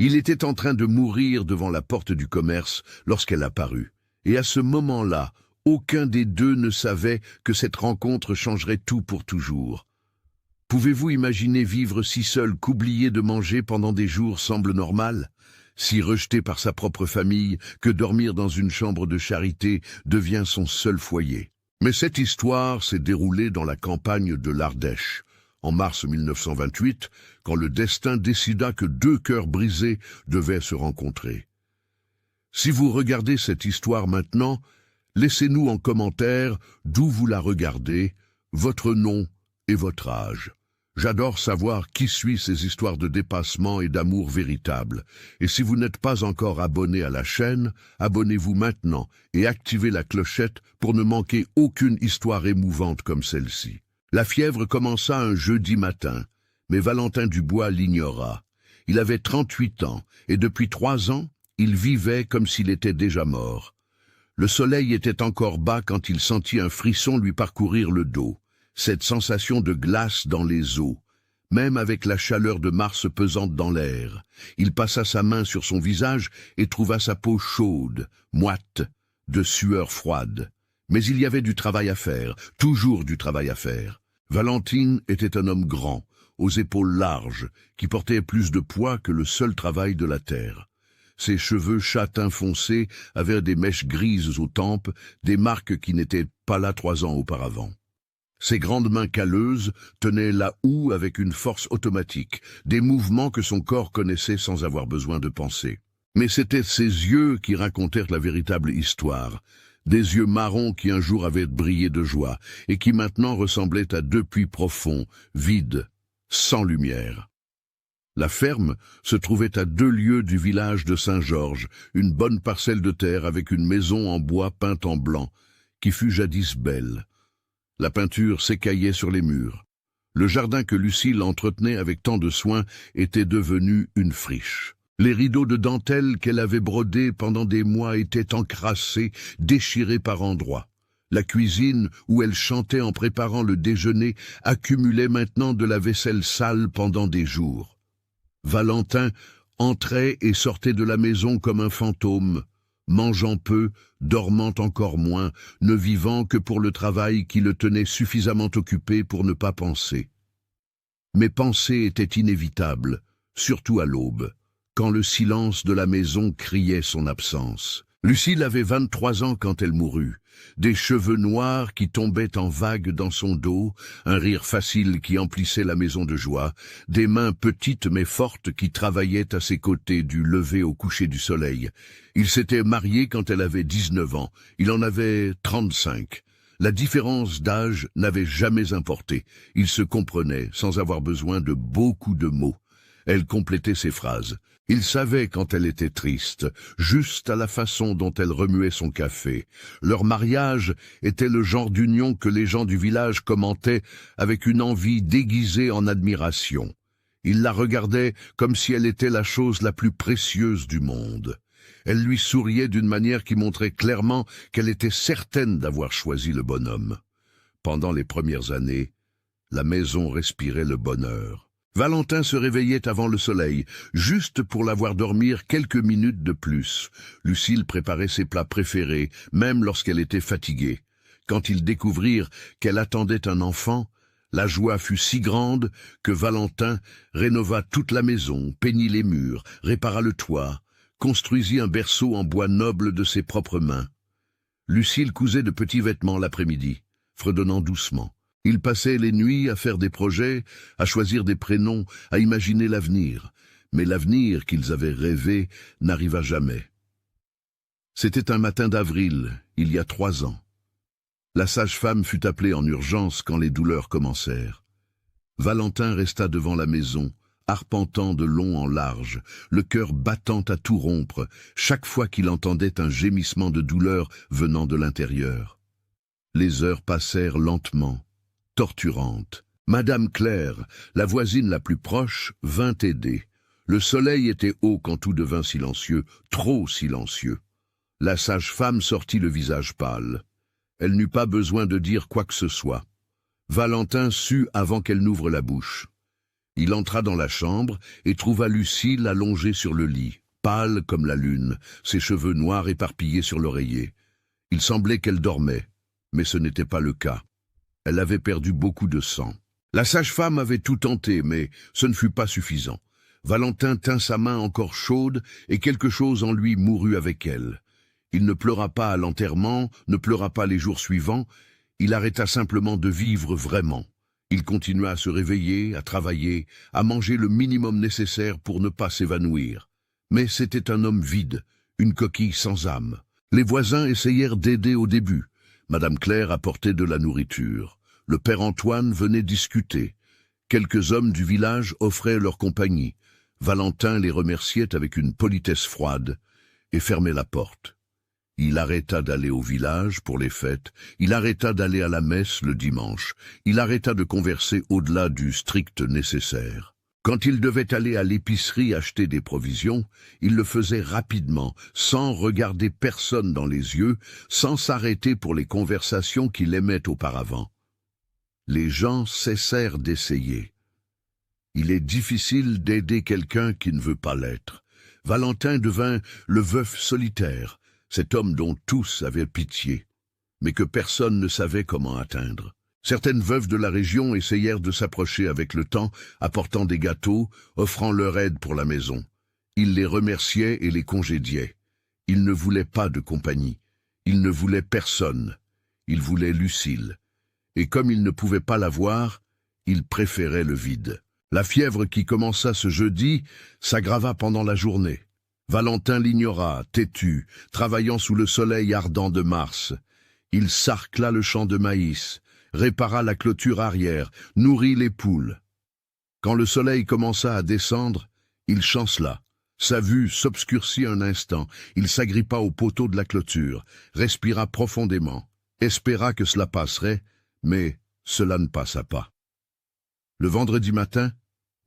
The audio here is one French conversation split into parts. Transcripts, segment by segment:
Il était en train de mourir devant la porte du commerce lorsqu'elle apparut. Et à ce moment-là, aucun des deux ne savait que cette rencontre changerait tout pour toujours. Pouvez-vous imaginer vivre si seul qu'oublier de manger pendant des jours semble normal? Si rejeté par sa propre famille que dormir dans une chambre de charité devient son seul foyer. Mais cette histoire s'est déroulée dans la campagne de l'Ardèche, en mars 1928, quand le destin décida que deux cœurs brisés devaient se rencontrer. Si vous regardez cette histoire maintenant, laissez-nous en commentaire d'où vous la regardez, votre nom et votre âge. J'adore savoir qui suit ces histoires de dépassement et d'amour véritable. Et si vous n'êtes pas encore abonné à la chaîne, abonnez-vous maintenant et activez la clochette pour ne manquer aucune histoire émouvante comme celle-ci. La fièvre commença un jeudi matin, mais Valentin Dubois l'ignora. Il avait 38 ans et depuis 3 ans, il vivait comme s'il était déjà mort. Le soleil était encore bas quand il sentit un frisson lui parcourir le dos. Cette sensation de glace dans les os, même avec la chaleur de mars pesante dans l'air. Il passa sa main sur son visage et trouva sa peau chaude, moite, de sueur froide. Mais il y avait du travail à faire, toujours du travail à faire. Valentine était un homme grand, aux épaules larges, qui portait plus de poids que le seul travail de la terre. Ses cheveux châtains foncés avaient des mèches grises aux tempes, des marques qui n'étaient pas là 3 ans auparavant. Ses grandes mains calleuses tenaient la houe avec une force automatique, des mouvements que son corps connaissait sans avoir besoin de penser. Mais c'étaient ses yeux qui racontèrent la véritable histoire, des yeux marrons qui un jour avaient brillé de joie et qui maintenant ressemblaient à 2 puits profonds, vides, sans lumière. La ferme se trouvait à 2 lieues du village de Saint-Georges, une bonne parcelle de terre avec une maison en bois peinte en blanc, qui fut jadis belle. La peinture s'écaillait sur les murs. Le jardin que Lucille entretenait avec tant de soin était devenu une friche. Les rideaux de dentelle qu'elle avait brodés pendant des mois étaient encrassés, déchirés par endroits. La cuisine, où elle chantait en préparant le déjeuner, accumulait maintenant de la vaisselle sale pendant des jours. Valentin entrait et sortait de la maison comme un fantôme, mangeant peu, dormant encore moins, ne vivant que pour le travail qui le tenait suffisamment occupé pour ne pas penser. Mais penser était inévitable, surtout à l'aube, quand le silence de la maison criait son absence. Lucille avait 23 ans quand elle mourut, des cheveux noirs qui tombaient en vagues dans son dos, un rire facile qui emplissait la maison de joie, des mains petites mais fortes qui travaillaient à ses côtés du lever au coucher du soleil. Il s'était marié quand elle avait 19 ans, il en avait 35. La différence d'âge n'avait jamais importé, ils se comprenaient sans avoir besoin de beaucoup de mots. Elle complétait ses phrases. Il savait quand elle était triste, juste à la façon dont elle remuait son café. Leur mariage était le genre d'union que les gens du village commentaient avec une envie déguisée en admiration. Ils la regardaient comme si elle était la chose la plus précieuse du monde. Elle lui souriait d'une manière qui montrait clairement qu'elle était certaine d'avoir choisi le bonhomme. Pendant les premières années, la maison respirait le bonheur. Valentin se réveillait avant le soleil, juste pour la voir dormir quelques minutes de plus. Lucille préparait ses plats préférés, même lorsqu'elle était fatiguée. Quand ils découvrirent qu'elle attendait un enfant, la joie fut si grande que Valentin rénova toute la maison, peignit les murs, répara le toit, construisit un berceau en bois noble de ses propres mains. Lucille cousait de petits vêtements l'après-midi, fredonnant doucement. Ils passaient les nuits à faire des projets, à choisir des prénoms, à imaginer l'avenir. Mais l'avenir qu'ils avaient rêvé n'arriva jamais. C'était un matin d'avril, il y a 3 ans. La sage-femme fut appelée en urgence quand les douleurs commencèrent. Valentin resta devant la maison, arpentant de long en large, le cœur battant à tout rompre, chaque fois qu'il entendait un gémissement de douleur venant de l'intérieur. Les heures passèrent lentement, torturantes. Madame Claire, la voisine la plus proche, vint aider. Le soleil était haut quand tout devint silencieux, trop silencieux. La sage-femme sortit le visage pâle. Elle n'eut pas besoin de dire quoi que ce soit. Valentin sut avant qu'elle n'ouvre la bouche. Il entra dans la chambre et trouva Lucille allongée sur le lit, pâle comme la lune, ses cheveux noirs éparpillés sur l'oreiller. Il semblait qu'elle dormait, mais ce n'était pas le cas. Elle avait perdu beaucoup de sang. La sage-femme avait tout tenté, mais ce ne fut pas suffisant. Valentin tint sa main encore chaude et quelque chose en lui mourut avec elle. Il ne pleura pas à l'enterrement, ne pleura pas les jours suivants, il arrêta simplement de vivre vraiment. Il continua à se réveiller, à travailler, à manger le minimum nécessaire pour ne pas s'évanouir. Mais c'était un homme vide, une coquille sans âme. Les voisins essayèrent d'aider au début. Madame Claire apportait de la nourriture. Le père Antoine venait discuter. Quelques hommes du village offraient leur compagnie. Valentin les remerciait avec une politesse froide et fermait la porte. Il arrêta d'aller au village pour les fêtes, il arrêta d'aller à la messe le dimanche, il arrêta de converser au-delà du strict nécessaire. Quand il devait aller à l'épicerie acheter des provisions, il le faisait rapidement, sans regarder personne dans les yeux, sans s'arrêter pour les conversations qu'il aimait auparavant. Les gens cessèrent d'essayer. Il est difficile d'aider quelqu'un qui ne veut pas l'être. Valentin devint le veuf solitaire, cet homme dont tous avaient pitié, mais que personne ne savait comment atteindre. Certaines veuves de la région essayèrent de s'approcher avec le temps, apportant des gâteaux, offrant leur aide pour la maison. Il les remerciait et les congédiait. Il ne voulait pas de compagnie. Il ne voulait personne. Il voulait Lucille. Et comme il ne pouvait pas la voir, il préférait le vide. La fièvre qui commença ce jeudi s'aggrava pendant la journée. Valentin l'ignora, têtu, travaillant sous le soleil ardent de mars. Il sarcla le champ de maïs, répara la clôture arrière, nourrit les poules. Quand le soleil commença à descendre, il chancela. Sa vue s'obscurcit un instant, il s'agrippa au poteau de la clôture, respira profondément, espéra que cela passerait, mais cela ne passa pas. Le vendredi matin,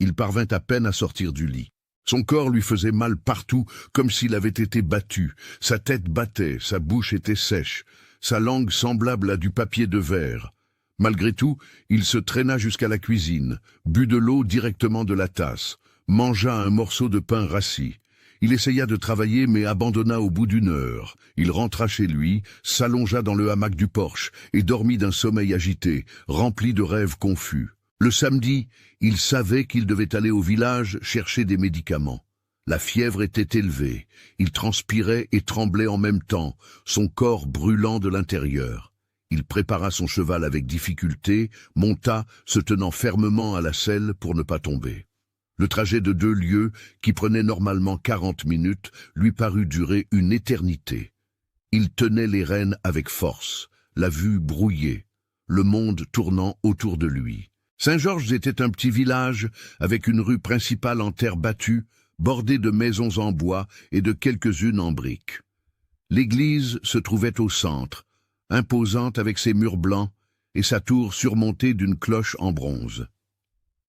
il parvint à peine à sortir du lit. Son corps lui faisait mal partout, comme s'il avait été battu. Sa tête battait, sa bouche était sèche, sa langue semblable à du papier de verre. Malgré tout, il se traîna jusqu'à la cuisine, but de l'eau directement de la tasse, mangea un morceau de pain rassis. Il essaya de travailler mais abandonna au bout d'une heure. Il rentra chez lui, s'allongea dans le hamac du porche et dormit d'un sommeil agité, rempli de rêves confus. Le samedi, il savait qu'il devait aller au village chercher des médicaments. La fièvre était élevée, il transpirait et tremblait en même temps, son corps brûlant de l'intérieur. Il prépara son cheval avec difficulté, monta, se tenant fermement à la selle pour ne pas tomber. Le trajet de 2 lieues, qui prenait normalement 40 minutes, lui parut durer une éternité. Il tenait les rênes avec force, la vue brouillée, le monde tournant autour de lui. Saint-Georges était un petit village avec une rue principale en terre battue, bordée de maisons en bois et de quelques-unes en briques. L'église se trouvait au centre, imposante avec ses murs blancs et sa tour surmontée d'une cloche en bronze.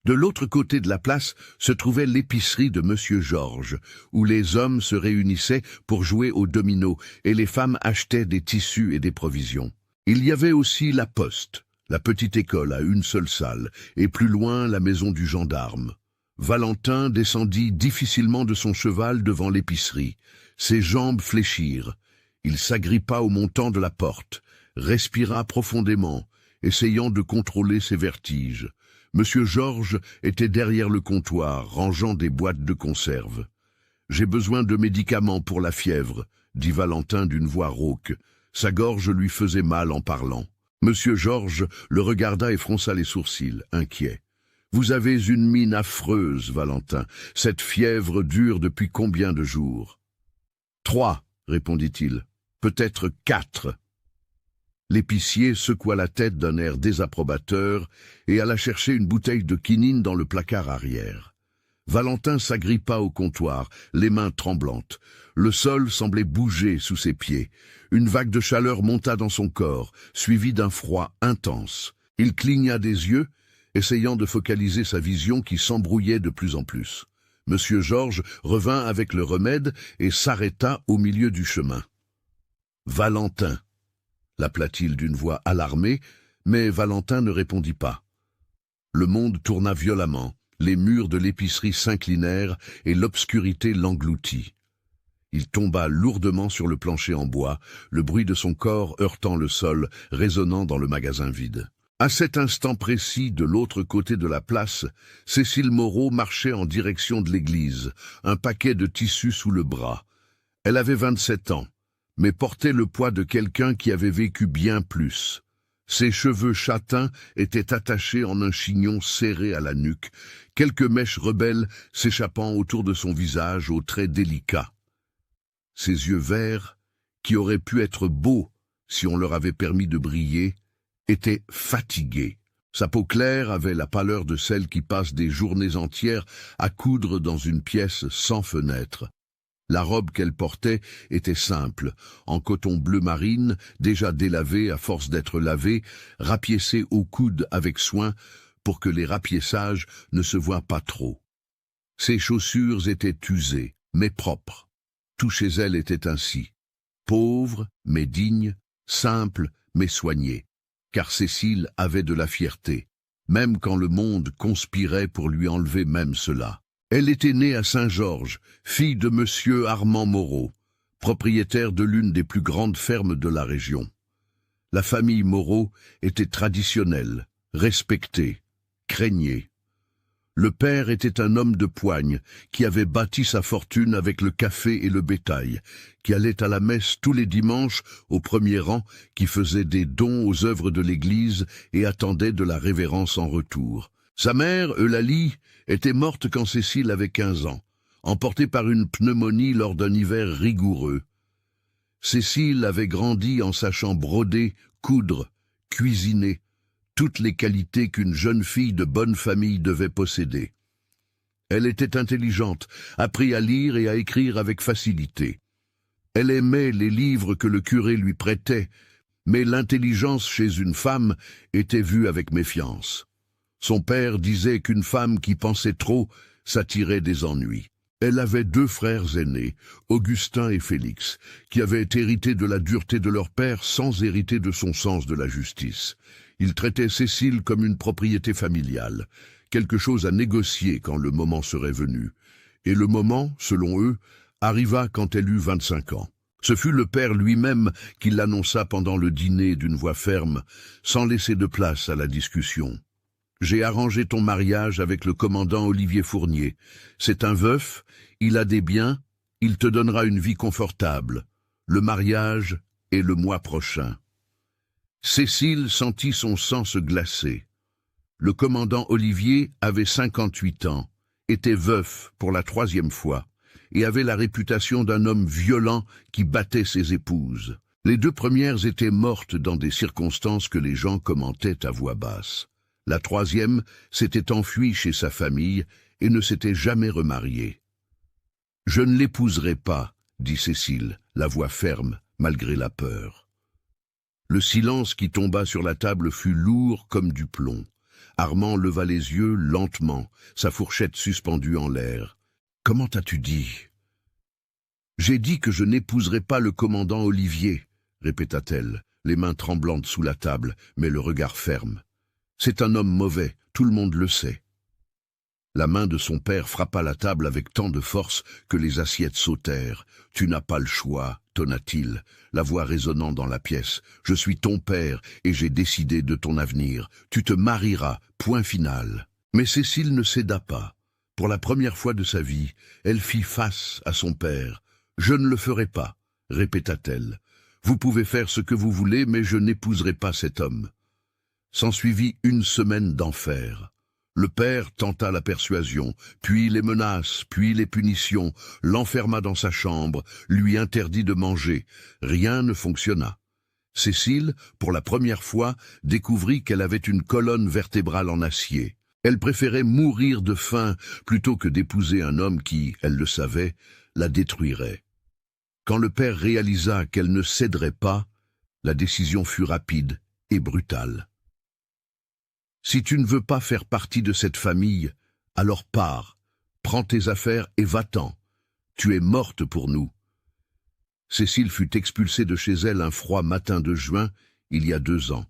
De l'autre côté de la place se trouvait l'épicerie de Monsieur Georges, où les hommes se réunissaient pour jouer aux dominos et les femmes achetaient des tissus et des provisions. Il y avait aussi la poste, la petite école à une seule salle, et plus loin la maison du gendarme. Valentin descendit difficilement de son cheval devant l'épicerie. Ses jambes fléchirent. Il s'agrippa au montant de la porte, respira profondément, essayant de contrôler ses vertiges. Monsieur Georges était derrière le comptoir, rangeant des boîtes de conserve. « J'ai besoin de médicaments pour la fièvre », dit Valentin d'une voix rauque. Sa gorge lui faisait mal en parlant. Monsieur Georges le regarda et fronça les sourcils, inquiet. « Vous avez une mine affreuse, Valentin. Cette fièvre dure depuis combien de jours ?»« 3, répondit-il. « Peut-être 4. » L'épicier secoua la tête d'un air désapprobateur et alla chercher une bouteille de quinine dans le placard arrière. Valentin s'agrippa au comptoir, les mains tremblantes. Le sol semblait bouger sous ses pieds. Une vague de chaleur monta dans son corps, suivie d'un froid intense. Il cligna des yeux, essayant de focaliser sa vision qui s'embrouillait de plus en plus. Monsieur Georges revint avec le remède et s'arrêta au milieu du chemin. « Valentin !» l'appela-t-il d'une voix alarmée, mais Valentin ne répondit pas. Le monde tourna violemment. Les murs de l'épicerie s'inclinèrent et l'obscurité l'engloutit. Il tomba lourdement sur le plancher en bois, le bruit de son corps heurtant le sol, résonnant dans le magasin vide. À cet instant précis, de l'autre côté de la place, Cécile Moreau marchait en direction de l'église, un paquet de tissus sous le bras. Elle avait 27 ans, mais portait le poids de quelqu'un qui avait vécu bien plus. Ses cheveux châtains étaient attachés en un chignon serré à la nuque, quelques mèches rebelles s'échappant autour de son visage aux traits délicats. Ses yeux verts, qui auraient pu être beaux si on leur avait permis de briller, était fatigué. Sa peau claire avait la pâleur de celle qui passe des journées entières à coudre dans une pièce sans fenêtre. La robe qu'elle portait était simple, en coton bleu marine, déjà délavé à force d'être lavé, rapiécé au coude avec soin pour que les rapiéçages ne se voient pas trop. Ses chaussures étaient usées, mais propres. Tout chez elle était ainsi. Pauvre, mais digne, simple, mais soigné. Car Cécile avait de la fierté, même quand le monde conspirait pour lui enlever même cela. Elle était née à Saint-Georges, fille de monsieur Armand Moreau, propriétaire de l'une des plus grandes fermes de la région. La famille Moreau était traditionnelle, respectée, craignée. Le père était un homme de poigne qui avait bâti sa fortune avec le café et le bétail, qui allait à la messe tous les dimanches au premier rang, qui faisait des dons aux œuvres de l'Église et attendait de la révérence en retour. Sa mère, Eulalie, était morte quand Cécile avait 15 ans, emportée par une pneumonie lors d'un hiver rigoureux. Cécile avait grandi en sachant broder, coudre, cuisiner, toutes les qualités qu'une jeune fille de bonne famille devait posséder. Elle était intelligente, apprit à lire et à écrire avec facilité. Elle aimait les livres que le curé lui prêtait, mais l'intelligence chez une femme était vue avec méfiance. Son père disait qu'une femme qui pensait trop s'attirait des ennuis. Elle avait 2 frères aînés, Augustin et Félix, qui avaient hérité de la dureté de leur père sans hériter de son sens de la justice. Ils traitaient Cécile comme une propriété familiale, quelque chose à négocier quand le moment serait venu. Et le moment, selon eux, arriva quand elle eut 25 ans. Ce fut le père lui-même qui l'annonça pendant le dîner d'une voix ferme, sans laisser de place à la discussion. « J'ai arrangé ton mariage avec le commandant Olivier Fournier. C'est un veuf, il a des biens, il te donnera une vie confortable. Le mariage est le mois prochain. » Cécile sentit son sang se glacer. Le commandant Olivier avait 58 ans, était veuf pour la 3e fois, et avait la réputation d'un homme violent qui battait ses épouses. Les 2 premières étaient mortes dans des circonstances que les gens commentaient à voix basse. La 3e s'était enfuie chez sa famille et ne s'était jamais remariée. « Je ne l'épouserai pas, » dit Cécile, la voix ferme, malgré la peur. Le silence qui tomba sur la table fut lourd comme du plomb. Armand leva les yeux lentement, sa fourchette suspendue en l'air. « Comment as-tu dit ?»« J'ai dit que je n'épouserais pas le commandant Olivier, » répéta-t-elle, les mains tremblantes sous la table, mais le regard ferme. « C'est un homme mauvais, tout le monde le sait. » La main de son père frappa la table avec tant de force que les assiettes sautèrent. « Tu n'as pas le choix, » tonna-t-il, la voix résonnant dans la pièce. « Je suis ton père et j'ai décidé de ton avenir. Tu te marieras, point final. » Mais Cécile ne céda pas. Pour la première fois de sa vie, elle fit face à son père. « Je ne le ferai pas, » répéta-t-elle. « Vous pouvez faire ce que vous voulez, mais je n'épouserai pas cet homme. » S'ensuivit une semaine d'enfer. Le père tenta la persuasion, puis les menaces, puis les punitions, l'enferma dans sa chambre, lui interdit de manger. Rien ne fonctionna. Cécile, pour la première fois, découvrit qu'elle avait une colonne vertébrale en acier. Elle préférait mourir de faim plutôt que d'épouser un homme qui, elle le savait, la détruirait. Quand le père réalisa qu'elle ne céderait pas, la décision fut rapide et brutale. Si tu ne veux pas faire partie de cette famille, alors pars, prends tes affaires et va-t'en. Tu es morte pour nous. Cécile fut expulsée de chez elle un froid matin de juin, il y a 2 ans.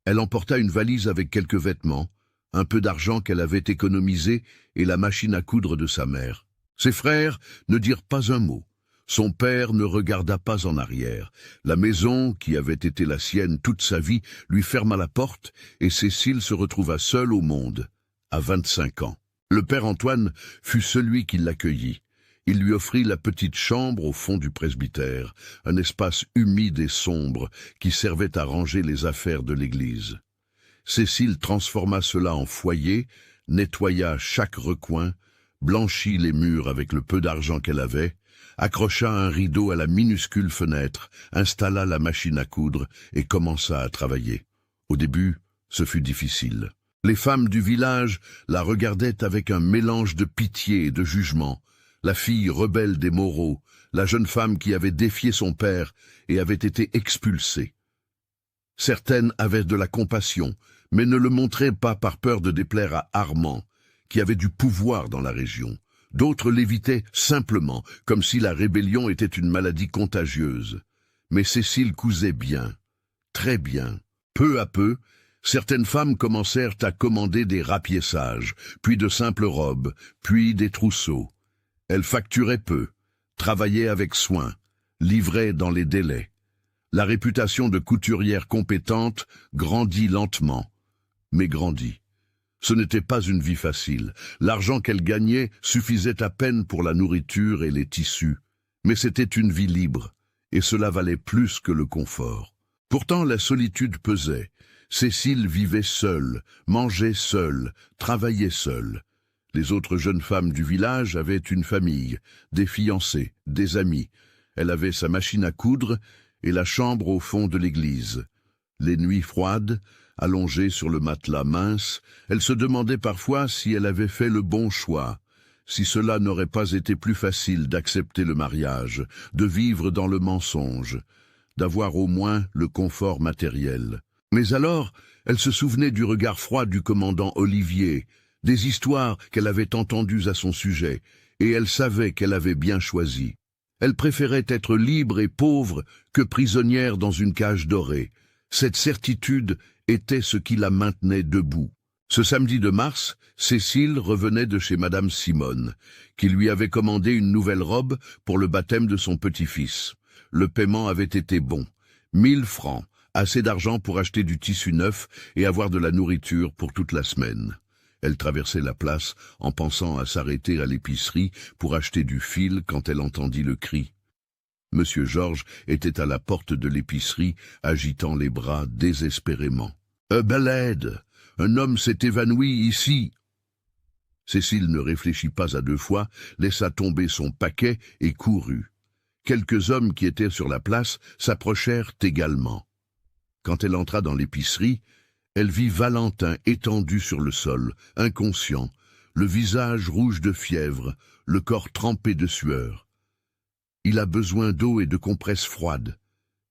Elle emporta une valise avec quelques vêtements, un peu d'argent qu'elle avait économisé et la machine à coudre de sa mère. Ses frères ne dirent pas un mot. Son père ne regarda pas en arrière. La maison, qui avait été la sienne toute sa vie, lui ferma la porte et Cécile se retrouva seule au monde, à 25 ans. Le père Antoine fut celui qui l'accueillit. Il lui offrit la petite chambre au fond du presbytère, un espace humide et sombre qui servait à ranger les affaires de l'église. Cécile transforma cela en foyer, nettoya chaque recoin, blanchit les murs avec le peu d'argent qu'elle avait, accrocha un rideau à la minuscule fenêtre, installa la machine à coudre et commença à travailler. Au début, ce fut difficile. Les femmes du village la regardaient avec un mélange de pitié et de jugement. La fille rebelle des Moreau, la jeune femme qui avait défié son père et avait été expulsée. Certaines avaient de la compassion, mais ne le montraient pas par peur de déplaire à Armand, qui avait du pouvoir dans la région. D'autres l'évitaient simplement, comme si la rébellion était une maladie contagieuse. Mais Cécile cousait bien, très bien. Peu à peu, certaines femmes commencèrent à commander des rapiessages, puis de simples robes, puis des trousseaux. Elles facturaient peu, travaillaient avec soin, livraient dans les délais. La réputation de couturière compétente grandit lentement, mais grandit. Ce n'était pas une vie facile. L'argent qu'elle gagnait suffisait à peine pour la nourriture et les tissus. Mais c'était une vie libre, et cela valait plus que le confort. Pourtant, la solitude pesait. Cécile vivait seule, mangeait seule, travaillait seule. Les autres jeunes femmes du village avaient une famille, des fiancés, des amis. Elle avait sa machine à coudre et la chambre au fond de l'église. Les nuits froides, allongée sur le matelas mince, elle se demandait parfois si elle avait fait le bon choix, si cela n'aurait pas été plus facile d'accepter le mariage, de vivre dans le mensonge, d'avoir au moins le confort matériel. Mais alors, elle se souvenait du regard froid du commandant Olivier, des histoires qu'elle avait entendues à son sujet, et elle savait qu'elle avait bien choisi. Elle préférait être libre et pauvre que prisonnière dans une cage dorée. Cette certitude était ce qui la maintenait debout. Ce samedi de mars, Cécile revenait de chez Madame Simone, qui lui avait commandé une nouvelle robe pour le baptême de son petit-fils. Le paiement avait été bon. 1000 francs, assez d'argent pour acheter du tissu neuf et avoir de la nourriture pour toute la semaine. Elle traversait la place en pensant à s'arrêter à l'épicerie pour acheter du fil quand elle entendit le cri. Monsieur Georges était à la porte de l'épicerie, agitant les bras désespérément. « Belle aide! Un homme s'est évanoui ici !» Cécile ne réfléchit pas à deux fois, laissa tomber son paquet et courut. Quelques hommes qui étaient sur la place s'approchèrent également. Quand elle entra dans l'épicerie, elle vit Valentin étendu sur le sol, inconscient, le visage rouge de fièvre, le corps trempé de sueur. « Il a besoin d'eau et de compresses froides, »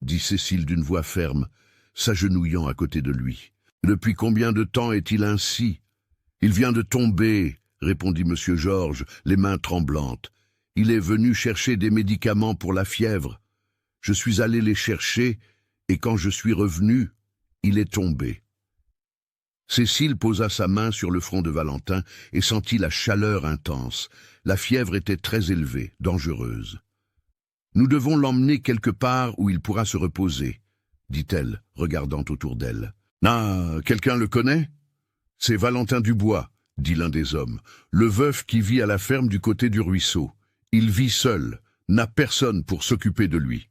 dit Cécile d'une voix ferme, s'agenouillant à côté de lui. « Depuis combien de temps est-il ainsi ?»« Il vient de tomber, » répondit Monsieur Georges, les mains tremblantes. « Il est venu chercher des médicaments pour la fièvre. Je suis allé les chercher, et quand je suis revenu, il est tombé. » Cécile posa sa main sur le front de Valentin et sentit la chaleur intense. La fièvre était très élevée, dangereuse. « Nous devons l'emmener quelque part où il pourra se reposer, » dit-elle, regardant autour d'elle. « Ah, quelqu'un le connaît ?»« C'est Valentin Dubois, » dit l'un des hommes, « le veuf qui vit à la ferme du côté du ruisseau. Il vit seul, n'a personne pour s'occuper de lui. »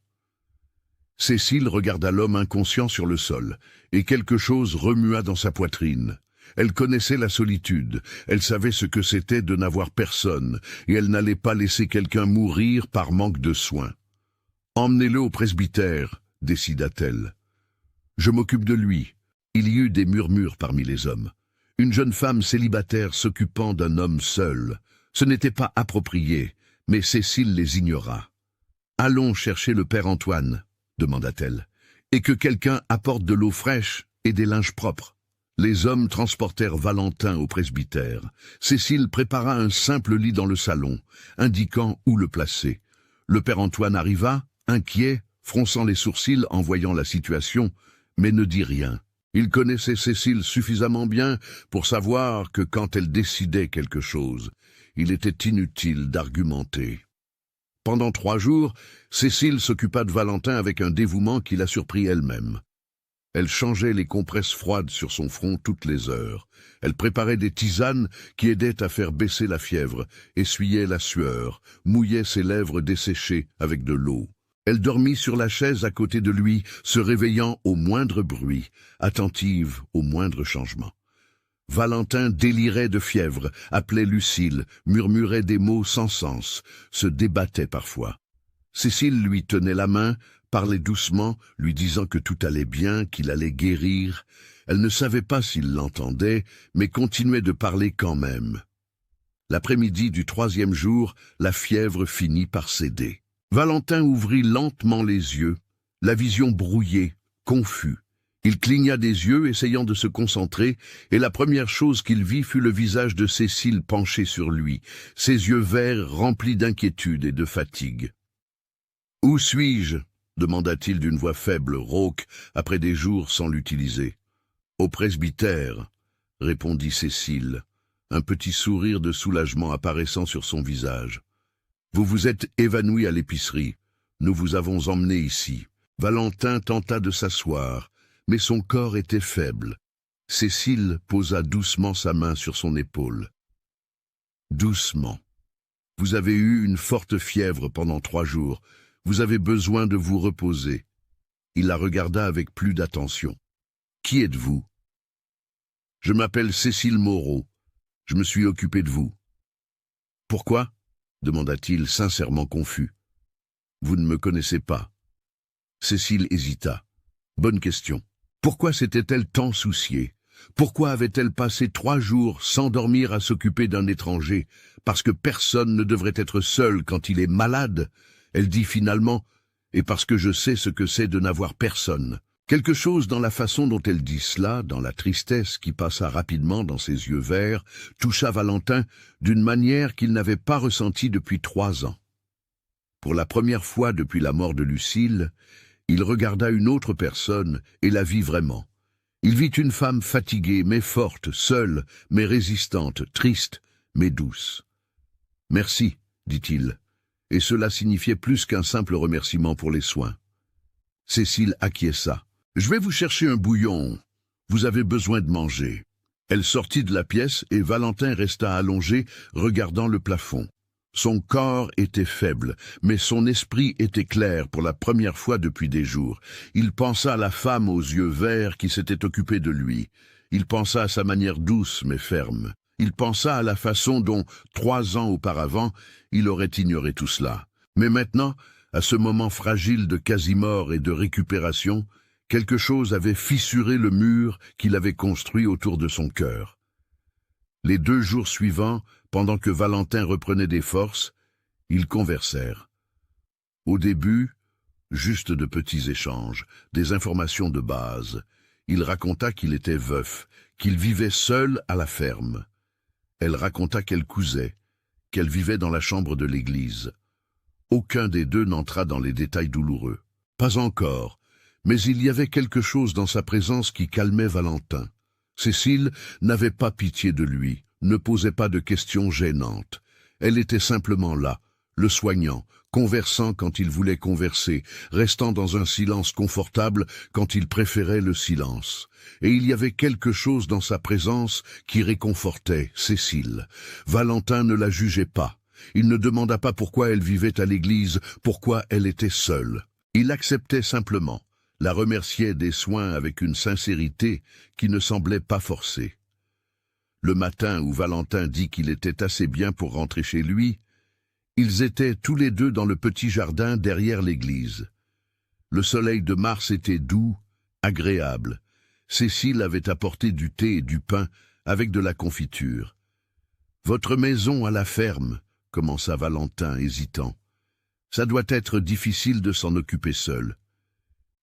Cécile regarda l'homme inconscient sur le sol, et quelque chose remua dans sa poitrine. Elle connaissait la solitude, elle savait ce que c'était de n'avoir personne, et elle n'allait pas laisser quelqu'un mourir par manque de soins. « Emmenez-le au presbytère, » décida-t-elle. « Je m'occupe de lui. » Il y eut des murmures parmi les hommes. Une jeune femme célibataire s'occupant d'un homme seul. Ce n'était pas approprié, mais Cécile les ignora. « Allons chercher le père Antoine, » demanda-t-elle, « et que quelqu'un apporte de l'eau fraîche et des linges propres. » Les hommes transportèrent Valentin au presbytère. Cécile prépara un simple lit dans le salon, indiquant où le placer. Le père Antoine arriva, inquiet, fronçant les sourcils en voyant la situation, mais ne dit rien. Il connaissait Cécile suffisamment bien pour savoir que quand elle décidait quelque chose, il était inutile d'argumenter. Pendant 3 jours, Cécile s'occupa de Valentin avec un dévouement qui la surprit elle-même. Elle changeait les compresses froides sur son front toutes les heures. Elle préparait des tisanes qui aidaient à faire baisser la fièvre, essuyait la sueur, mouillait ses lèvres desséchées avec de l'eau. Elle dormit sur la chaise à côté de lui, se réveillant au moindre bruit, attentive au moindre changement. Valentin délirait de fièvre, appelait Lucile, murmurait des mots sans sens, se débattait parfois. Cécile lui tenait la main, parlait doucement, lui disant que tout allait bien, qu'il allait guérir. Elle ne savait pas s'il l'entendait, mais continuait de parler quand même. L'après-midi du 3e jour, la fièvre finit par céder. Valentin ouvrit lentement les yeux, la vision brouillée, confus. Il cligna des yeux, essayant de se concentrer, et la première chose qu'il vit fut le visage de Cécile penché sur lui, ses yeux verts remplis d'inquiétude et de fatigue. « Où suis-je » demanda-t-il d'une voix faible, rauque, après des jours sans l'utiliser. « Au presbytère » répondit Cécile, un petit sourire de soulagement apparaissant sur son visage. « Vous vous êtes évanoui à l'épicerie. Nous vous avons emmené ici. » Valentin tenta de s'asseoir, mais son corps était faible. Cécile posa doucement sa main sur son épaule. « Doucement. Vous avez eu une forte fièvre pendant 3 jours. Vous avez besoin de vous reposer. » Il la regarda avec plus d'attention. « Qui êtes-vous »« Je m'appelle Cécile Moreau. Je me suis occupé de vous. »« Pourquoi » demanda-t-il, sincèrement confus. « Vous ne me connaissez pas. » Cécile hésita. « Bonne question. Pourquoi s'était-elle tant souciée? Pourquoi avait-elle passé 3 jours sans dormir à s'occuper d'un étranger? Parce que personne ne devrait être seul quand il est malade. Elle dit finalement, et parce que je sais ce que c'est de n'avoir personne. Quelque chose dans la façon dont elle dit cela, dans la tristesse qui passa rapidement dans ses yeux verts, toucha Valentin d'une manière qu'il n'avait pas ressentie depuis 3 ans. Pour la première fois depuis la mort de Lucile, il regarda une autre personne et la vit vraiment. Il vit une femme fatiguée mais forte, seule mais résistante, triste mais douce. « Merci » dit-il, et cela signifiait plus qu'un simple remerciement pour les soins. Cécile acquiesça. « Je vais vous chercher un bouillon. Vous avez besoin de manger. » Elle sortit de la pièce et Valentin resta allongé, regardant le plafond. Son corps était faible, mais son esprit était clair pour la première fois depuis des jours. Il pensa à la femme aux yeux verts qui s'était occupée de lui. Il pensa à sa manière douce mais ferme. Il pensa à la façon dont, 3 ans auparavant, il aurait ignoré tout cela. Mais maintenant, à ce moment fragile de quasi-mort et de récupération, quelque chose avait fissuré le mur qu'il avait construit autour de son cœur. Les 2 jours suivants, pendant que Valentin reprenait des forces, ils conversèrent. Au début, juste de petits échanges, des informations de base. Il raconta qu'il était veuf, qu'il vivait seul à la ferme. Elle raconta qu'elle cousait, qu'elle vivait dans la chambre de l'église. Aucun des deux n'entra dans les détails douloureux. Pas encore, mais il y avait quelque chose dans sa présence qui calmait Valentin. Cécile n'avait pas pitié de lui, ne posait pas de questions gênantes. Elle était simplement là, le soignant, conversant quand il voulait converser, restant dans un silence confortable quand il préférait le silence. Et il y avait quelque chose dans sa présence qui réconfortait Cécile. Valentin ne la jugeait pas. Il ne demanda pas pourquoi elle vivait à l'église, pourquoi elle était seule. Il acceptait simplement, la remerciait des soins avec une sincérité qui ne semblait pas forcée. Le matin où Valentin dit qu'il était assez bien pour rentrer chez lui, ils étaient tous les deux dans le petit jardin derrière l'église. Le soleil de mars était doux, agréable. Cécile avait apporté du thé et du pain avec de la confiture. « Votre maison à la ferme » commença Valentin, hésitant. « Ça doit être difficile de s'en occuper seul. »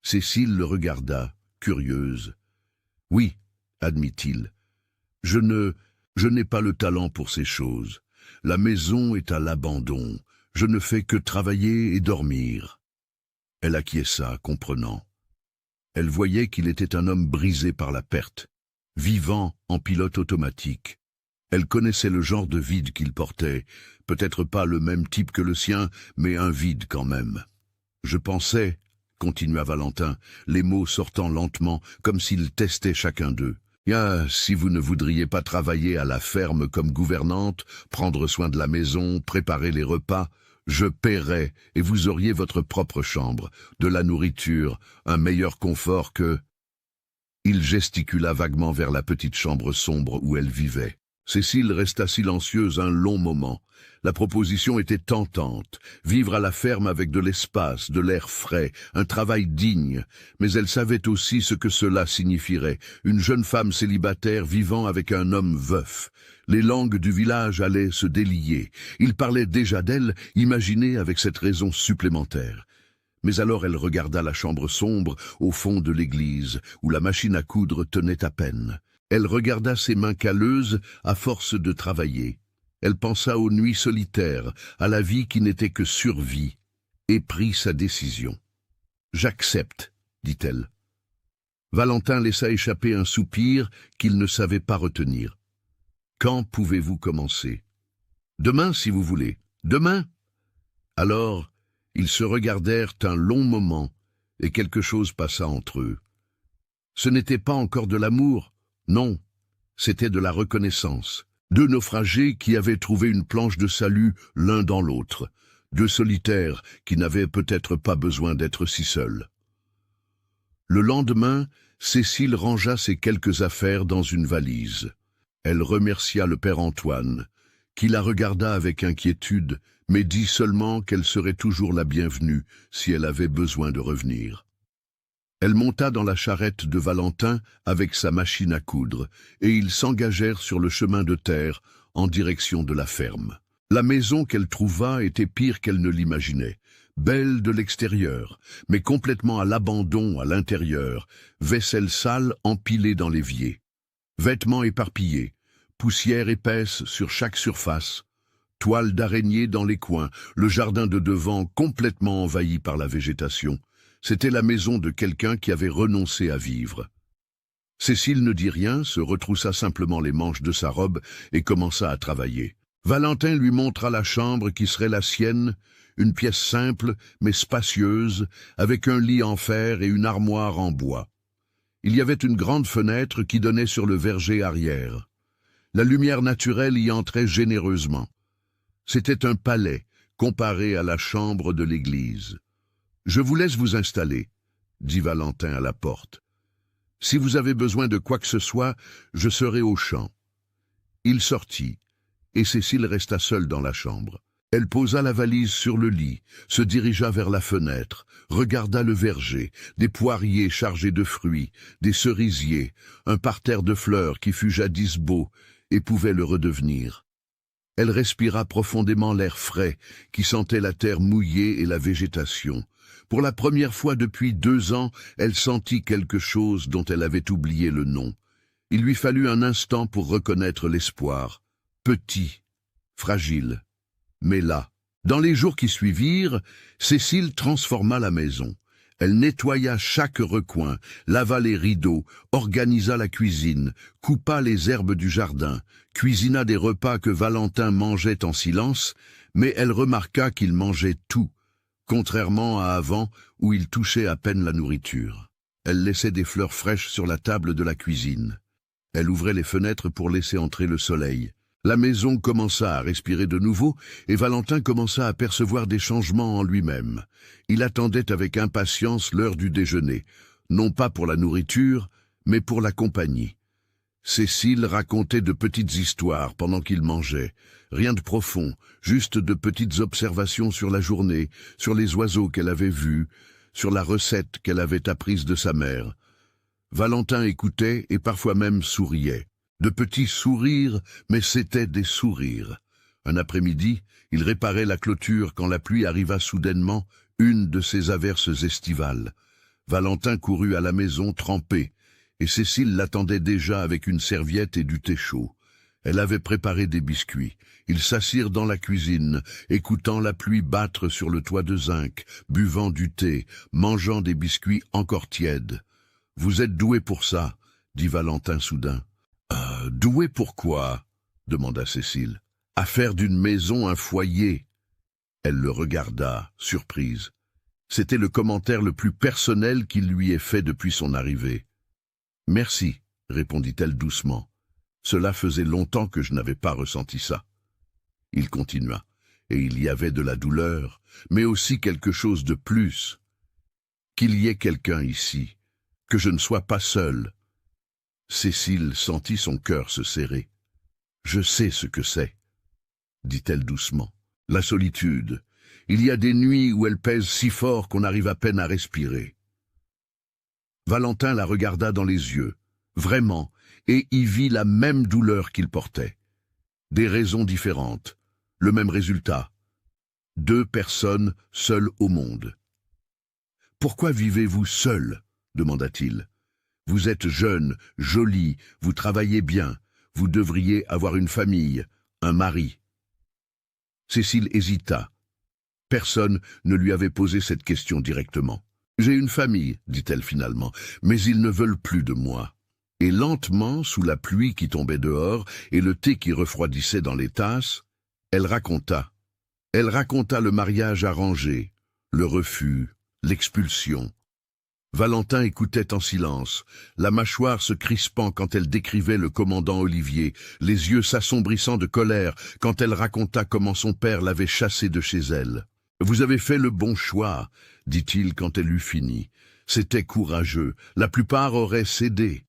Cécile le regarda, curieuse. « Oui, » admit-il. « Je n'ai pas le talent pour ces choses. La maison est à l'abandon. Je ne fais que travailler et dormir. » Elle acquiesça, comprenant. Elle voyait qu'il était un homme brisé par la perte, vivant en pilote automatique. Elle connaissait le genre de vide qu'il portait, peut-être pas le même type que le sien, mais un vide quand même. Je pensais, continua Valentin, les mots sortant lentement, comme s'il testait chacun d'eux. Ah, si vous ne voudriez pas travailler à la ferme comme gouvernante, prendre soin de la maison, préparer les repas, je paierais et vous auriez votre propre chambre, de la nourriture, un meilleur confort que... Il gesticula vaguement vers la petite chambre sombre où elle vivait. Cécile resta silencieuse un long moment. La proposition était tentante, vivre à la ferme avec de l'espace, de l'air frais, un travail digne, mais elle savait aussi ce que cela signifierait, une jeune femme célibataire vivant avec un homme veuf. Les langues du village allaient se délier. Ils parlaient déjà d'elle, imaginée avec cette raison supplémentaire. Mais alors elle regarda la chambre sombre au fond de l'église, où la machine à coudre tenait à peine. Elle regarda ses mains calleuses à force de travailler. Elle pensa aux nuits solitaires, à la vie qui n'était que survie, et prit sa décision. « J'accepte, dit-elle. Valentin laissa échapper un soupir qu'il ne savait pas retenir. « Quand pouvez-vous commencer ?»« Demain, si vous voulez. Demain ?» Alors, ils se regardèrent un long moment, et quelque chose passa entre eux. Ce n'était pas encore de l'amour. Non, c'était de la reconnaissance. Deux naufragés qui avaient trouvé une planche de salut l'un dans l'autre. Deux solitaires qui n'avaient peut-être pas besoin d'être si seuls. Le lendemain, Cécile rangea ses quelques affaires dans une valise. Elle remercia le père Antoine, qui la regarda avec inquiétude, mais dit seulement qu'elle serait toujours la bienvenue si elle avait besoin de revenir. Elle monta dans la charrette de Valentin avec sa machine à coudre, et ils s'engagèrent sur le chemin de terre en direction de la ferme. La maison qu'elle trouva était pire qu'elle ne l'imaginait. Belle de l'extérieur, mais complètement à l'abandon à l'intérieur, vaisselle sale empilée dans l'évier, vêtements éparpillés, poussière épaisse sur chaque surface, toiles d'araignée dans les coins, le jardin de devant complètement envahi par la végétation. C'était la maison de quelqu'un qui avait renoncé à vivre. Cécile ne dit rien, se retroussa simplement les manches de sa robe et commença à travailler. Valentin lui montra la chambre qui serait la sienne, une pièce simple mais spacieuse, avec un lit en fer et une armoire en bois. Il y avait une grande fenêtre qui donnait sur le verger arrière. La lumière naturelle y entrait généreusement. C'était un palais, comparé à la chambre de l'église. « Je vous laisse vous installer, » dit Valentin à la porte. « Si vous avez besoin de quoi que ce soit, je serai au champ. » Il sortit, et Cécile resta seule dans la chambre. Elle posa la valise sur le lit, se dirigea vers la fenêtre, regarda le verger, des poiriers chargés de fruits, des cerisiers, un parterre de fleurs qui fut jadis beau et pouvait le redevenir. Elle respira profondément l'air frais qui sentait la terre mouillée et la végétation. Pour la première fois depuis 2 ans, elle sentit quelque chose dont elle avait oublié le nom. Il lui fallut un instant pour reconnaître l'espoir. Petit, fragile, mais là. Dans les jours qui suivirent, Cécile transforma la maison. Elle nettoya chaque recoin, lava les rideaux, organisa la cuisine, coupa les herbes du jardin, cuisina des repas que Valentin mangeait en silence, mais elle remarqua qu'il mangeait tout, contrairement à avant où il touchait à peine la nourriture. Elle laissait des fleurs fraîches sur la table de la cuisine. Elle ouvrait les fenêtres pour laisser entrer le soleil. La maison commença à respirer de nouveau et Valentin commença à percevoir des changements en lui-même. Il attendait avec impatience l'heure du déjeuner, non pas pour la nourriture, mais pour la compagnie. Cécile racontait de petites histoires pendant qu'il mangeait. Rien de profond, juste de petites observations sur la journée, sur les oiseaux qu'elle avait vus, sur la recette qu'elle avait apprise de sa mère. Valentin écoutait et parfois même souriait. De petits sourires, mais c'étaient des sourires. Un après-midi, il réparait la clôture quand la pluie arriva soudainement, une de ces averses estivales. Valentin courut à la maison trempé, et Cécile l'attendait déjà avec une serviette et du thé chaud. Elle avait préparé des biscuits. Ils s'assirent dans la cuisine, écoutant la pluie battre sur le toit de zinc, buvant du thé, mangeant des biscuits encore tièdes. Vous êtes doué pour ça, dit Valentin soudain. Doué pour quoi? Demanda Cécile. À faire d'une maison un foyer. Elle le regarda, surprise. C'était le commentaire le plus personnel qu'il lui ait fait depuis son arrivée. Merci, répondit-elle doucement. Cela faisait longtemps que je n'avais pas ressenti ça. Il continua, et il y avait de la douleur, mais aussi quelque chose de plus. Qu'il y ait quelqu'un ici, que je ne sois pas seul. Cécile sentit son cœur se serrer. Je sais ce que c'est, dit-elle doucement. La solitude. Il y a des nuits où elle pèse si fort qu'on arrive à peine à respirer. Valentin la regarda dans les yeux, vraiment, et y vit la même douleur qu'il portait. Des raisons différentes, le même résultat. 2 personnes seules au monde. « Pourquoi vivez-vous seul ?» demanda-t-il. « Vous êtes jeune, jolie, vous travaillez bien, vous devriez avoir une famille, un mari. » Cécile hésita. Personne ne lui avait posé cette question directement. « J'ai une famille, dit-elle finalement, mais ils ne veulent plus de moi. » Et lentement, sous la pluie qui tombait dehors et le thé qui refroidissait dans les tasses, elle raconta. Elle raconta le mariage arrangé, le refus, l'expulsion. Valentin écoutait en silence, la mâchoire se crispant quand elle décrivait le commandant Olivier, les yeux s'assombrissant de colère quand elle raconta comment son père l'avait chassée de chez elle. « Vous avez fait le bon choix, » dit-il quand elle eut fini. « C'était courageux, la plupart auraient cédé. »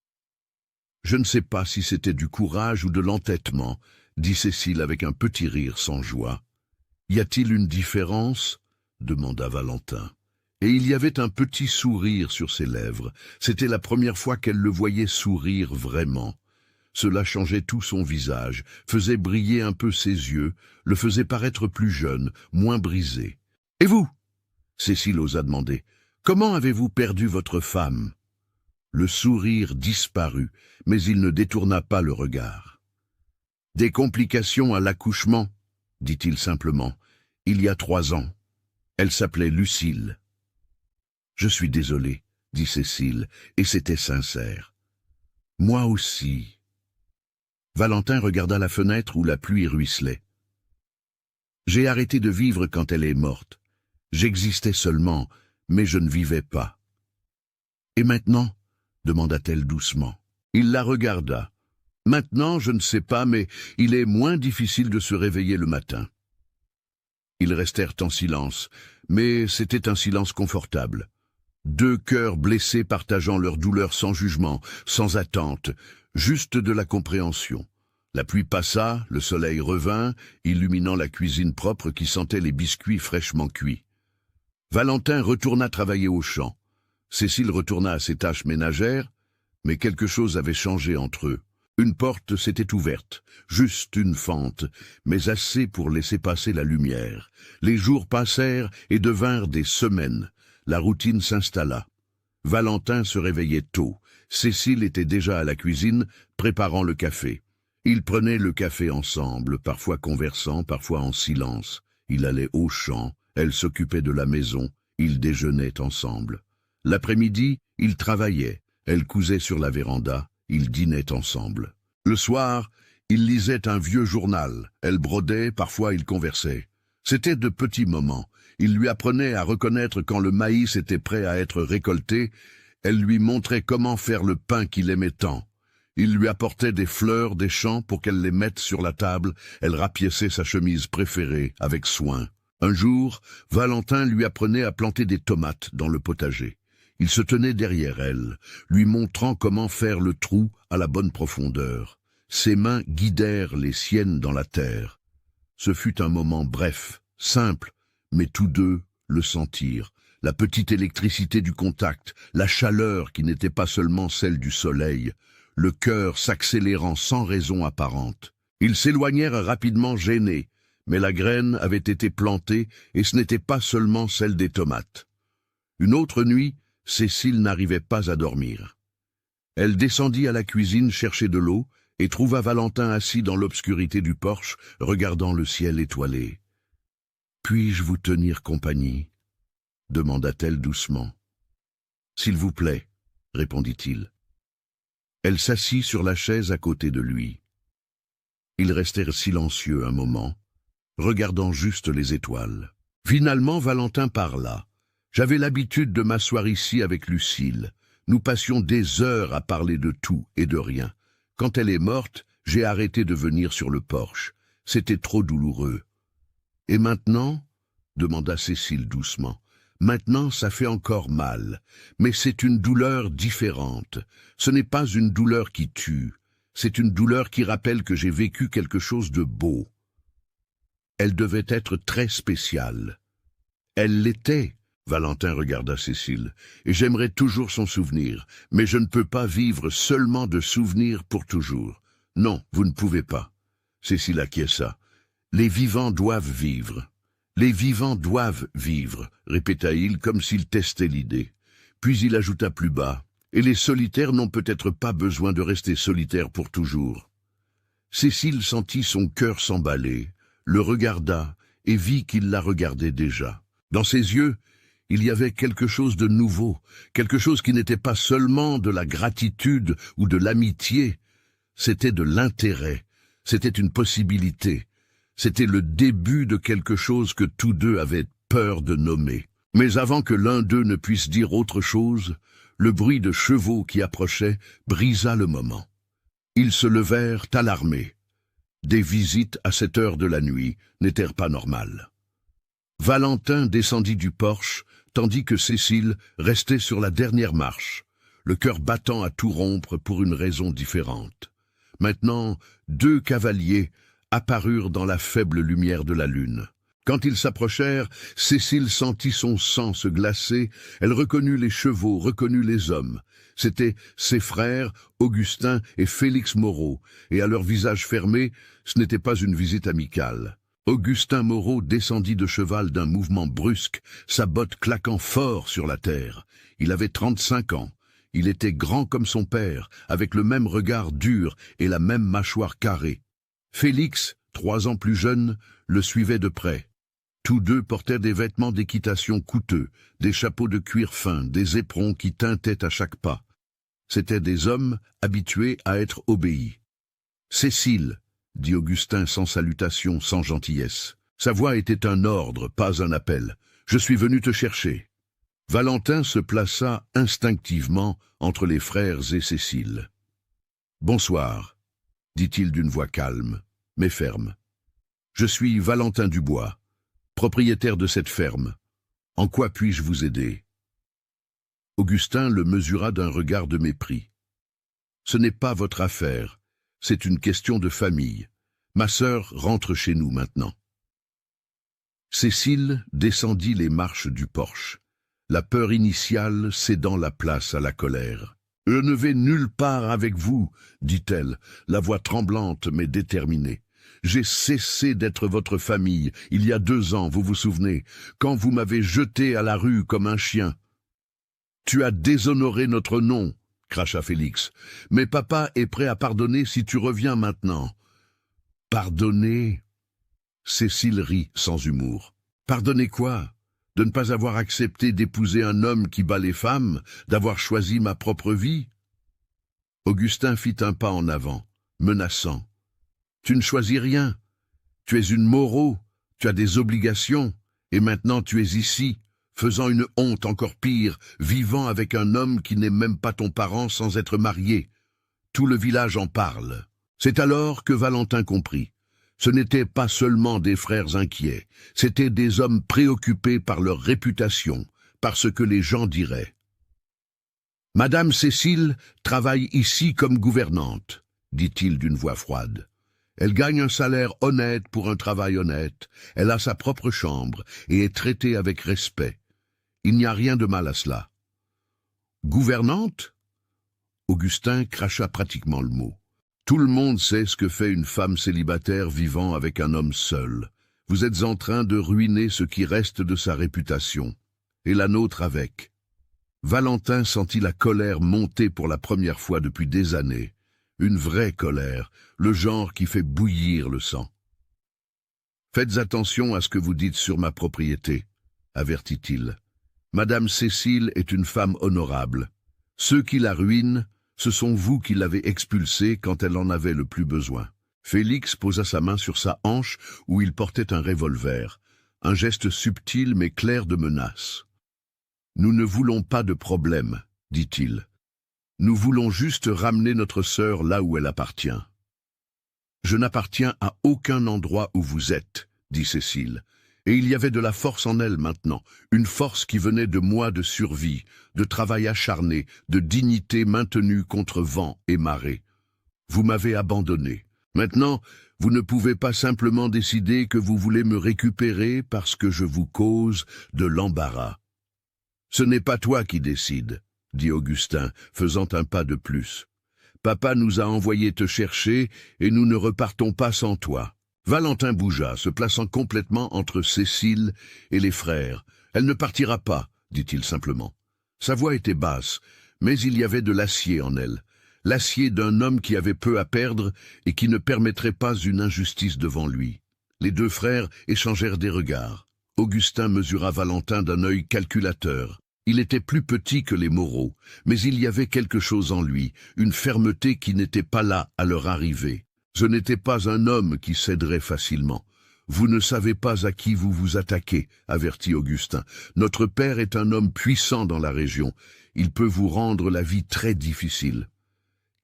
« Je ne sais pas si c'était du courage ou de l'entêtement, » dit Cécile avec un petit rire sans joie. « Y a-t-il une différence ?» demanda Valentin. Et il y avait un petit sourire sur ses lèvres. C'était la première fois qu'elle le voyait sourire vraiment. Cela changeait tout son visage, faisait briller un peu ses yeux, le faisait paraître plus jeune, moins brisé. « Et vous ?» Cécile osa demander. « Comment avez-vous perdu votre femme ?» Le sourire disparut, mais il ne détourna pas le regard. « Des complications à l'accouchement, » dit-il simplement. « Il y a 3 ans. Elle s'appelait Lucille. » « Je suis désolé, » dit Cécile, et c'était sincère. « Moi aussi. » Valentin regarda la fenêtre où la pluie ruisselait. « J'ai arrêté de vivre quand elle est morte. J'existais seulement, mais je ne vivais pas. »« Et maintenant ?» demanda-t-elle doucement. Il la regarda. « Maintenant, je ne sais pas, mais il est moins difficile de se réveiller le matin. » Ils restèrent en silence, mais c'était un silence confortable. 2 cœurs blessés partageant leur douleur sans jugement, sans attente, juste de la compréhension. La pluie passa, le soleil revint, illuminant la cuisine propre qui sentait les biscuits fraîchement cuits. Valentin retourna travailler au champ. Cécile retourna à ses tâches ménagères, mais quelque chose avait changé entre eux. Une porte s'était ouverte, juste une fente, mais assez pour laisser passer la lumière. Les jours passèrent et devinrent des semaines. La routine s'installa. Valentin se réveillait tôt. Cécile était déjà à la cuisine, préparant le café. Ils prenaient le café ensemble, parfois conversant, parfois en silence. Il allait au champ, elle s'occupait de la maison, ils déjeunaient ensemble. L'après-midi, ils travaillaient, elle cousait sur la véranda, ils dînaient ensemble. Le soir, ils lisaient un vieux journal, elle brodait, parfois ils conversaient. C'était de petits moments. Il lui apprenait à reconnaître quand le maïs était prêt à être récolté. Elle lui montrait comment faire le pain qu'il aimait tant. Il lui apportait des fleurs des champs pour qu'elle les mette sur la table. Elle rapiéçait sa chemise préférée avec soin. Un jour, Valentin lui apprenait à planter des tomates dans le potager. Il se tenait derrière elle, lui montrant comment faire le trou à la bonne profondeur. Ses mains guidèrent les siennes dans la terre. Ce fut un moment bref, simple, mais tous deux le sentirent. La petite électricité du contact, la chaleur qui n'était pas seulement celle du soleil, le cœur s'accélérant sans raison apparente. Ils s'éloignèrent rapidement gênés, mais la graine avait été plantée et ce n'était pas seulement celle des tomates. Une autre nuit, Cécile n'arrivait pas à dormir. Elle descendit à la cuisine chercher de l'eau et trouva Valentin assis dans l'obscurité du porche, regardant le ciel étoilé. « Puis-je vous tenir compagnie ?» demanda-t-elle doucement. « S'il vous plaît. » répondit-il. Elle s'assit sur la chaise à côté de lui. Ils restèrent silencieux un moment, regardant juste les étoiles. Finalement, Valentin parla. « J'avais l'habitude de m'asseoir ici avec Lucille. Nous passions des heures à parler de tout et de rien. Quand elle est morte, j'ai arrêté de venir sur le porche. C'était trop douloureux. »« Et maintenant ?» demanda Cécile doucement. « Maintenant, ça fait encore mal. Mais c'est une douleur différente. Ce n'est pas une douleur qui tue. C'est une douleur qui rappelle que j'ai vécu quelque chose de beau. » Elle devait être très spéciale. Elle l'était. Valentin regarda Cécile. « Et j'aimerais toujours son souvenir, mais je ne peux pas vivre seulement de souvenirs pour toujours. Non, vous ne pouvez pas. » Cécile acquiesça. « Les vivants doivent vivre. Les vivants doivent vivre, » répéta-t-il comme s'il testait l'idée. Puis il ajouta plus bas. « Et les solitaires n'ont peut-être pas besoin de rester solitaires pour toujours. » Cécile sentit son cœur s'emballer, le regarda et vit qu'il la regardait déjà. Dans ses yeux, il y avait quelque chose de nouveau, quelque chose qui n'était pas seulement de la gratitude ou de l'amitié, c'était de l'intérêt, c'était une possibilité, c'était le début de quelque chose que tous deux avaient peur de nommer. Mais avant que l'un d'eux ne puisse dire autre chose, le bruit de chevaux qui approchaient brisa le moment. Ils se levèrent alarmés. Des visites à cette heure de la nuit n'étaient pas normales. Valentin descendit du porche, tandis que Cécile restait sur la dernière marche, le cœur battant à tout rompre pour une raison différente. Maintenant, 2 cavaliers apparurent dans la faible lumière de la lune. Quand ils s'approchèrent, Cécile sentit son sang se glacer, elle reconnut les chevaux, reconnut les hommes. C'étaient ses frères, Augustin et Félix Moreau, et à leur visage fermé, ce n'était pas une visite amicale. Augustin Moreau descendit de cheval d'un mouvement brusque, sa botte claquant fort sur la terre. Il avait 35 ans. Il était grand comme son père, avec le même regard dur et la même mâchoire carrée. Félix, 3 ans plus jeune, le suivait de près. Tous deux portaient des vêtements d'équitation coûteux, des chapeaux de cuir fin, des éperons qui tintaient à chaque pas. C'étaient des hommes habitués à être obéis. « Cécile » dit Augustin sans salutation, sans gentillesse. Sa voix était un ordre, pas un appel. « Je suis venu te chercher. » Valentin se plaça instinctivement entre les frères et Cécile. « Bonsoir, » dit-il d'une voix calme, mais ferme. « Je suis Valentin Dubois, propriétaire de cette ferme. En quoi puis-je vous aider ?» Augustin le mesura d'un regard de mépris. « Ce n'est pas votre affaire, c'est une question de famille. Ma sœur rentre chez nous maintenant. » Cécile descendit les marches du porche, la peur initiale cédant la place à la colère. « Je ne vais nulle part avec vous, » dit-elle, la voix tremblante mais déterminée. « J'ai cessé d'être votre famille, il y a 2 ans, vous vous souvenez, quand vous m'avez jeté à la rue comme un chien. »« Tu as déshonoré notre nom, » cracha Félix. « Mais papa est prêt à pardonner si tu reviens maintenant. »« Pardonner ?» Cécile rit sans humour. « Pardonner quoi ? De ne pas avoir accepté d'épouser un homme qui bat les femmes, d'avoir choisi ma propre vie ?» Augustin fit un pas en avant, menaçant. « Tu ne choisis rien. Tu es une Moreau, tu as des obligations, et maintenant tu es ici, faisant une honte encore pire, vivant avec un homme qui n'est même pas ton parent sans être marié. Tout le village en parle. » C'est alors que Valentin comprit. Ce n'étaient pas seulement des frères inquiets, c'étaient des hommes préoccupés par leur réputation, par ce que les gens diraient. « Madame Cécile travaille ici comme gouvernante, » dit-il d'une voix froide. « Elle gagne un salaire honnête pour un travail honnête, elle a sa propre chambre et est traitée avec respect. Il n'y a rien de mal à cela. »« Gouvernante ?» Augustin cracha pratiquement le mot. Tout le monde sait ce que fait une femme célibataire vivant avec un homme seul. Vous êtes en train de ruiner ce qui reste de sa réputation, et la nôtre avec. Valentin sentit la colère monter pour la première fois depuis des années. Une vraie colère, le genre qui fait bouillir le sang. « Faites attention à ce que vous dites sur ma propriété, » avertit-il. « Madame Cécile est une femme honorable. Ceux qui la ruinent, ce sont vous qui l'avez expulsée quand elle en avait le plus besoin. Félix posa sa main sur sa hanche où il portait un revolver, un geste subtil mais clair de menace. Nous ne voulons pas de problème, dit-il. Nous voulons juste ramener notre sœur là où elle appartient. Je n'appartiens à aucun endroit où vous êtes, dit Cécile. Et il y avait de la force en elle maintenant, une force qui venait de mois de survie, de travail acharné, de dignité maintenue contre vent et marée. Vous m'avez abandonné. Maintenant, vous ne pouvez pas simplement décider que vous voulez me récupérer parce que je vous cause de l'embarras. Ce n'est pas toi qui décides, dit Augustin, faisant un pas de plus. Papa nous a envoyés te chercher et nous ne repartons pas sans toi. Valentin bougea, se plaçant complètement entre Cécile et les frères. Elle ne partira pas, dit-il simplement. Sa voix était basse, mais il y avait de l'acier en elle. L'acier d'un homme qui avait peu à perdre et qui ne permettrait pas une injustice devant lui. Les deux frères échangèrent des regards. Augustin mesura Valentin d'un œil calculateur. Il était plus petit que les Moreau, mais il y avait quelque chose en lui, une fermeté qui n'était pas là à leur arrivée. Ce n'était pas un homme qui céderait facilement. Vous ne savez pas à qui vous vous attaquez, avertit Augustin. Notre père est un homme puissant dans la région. Il peut vous rendre la vie très difficile.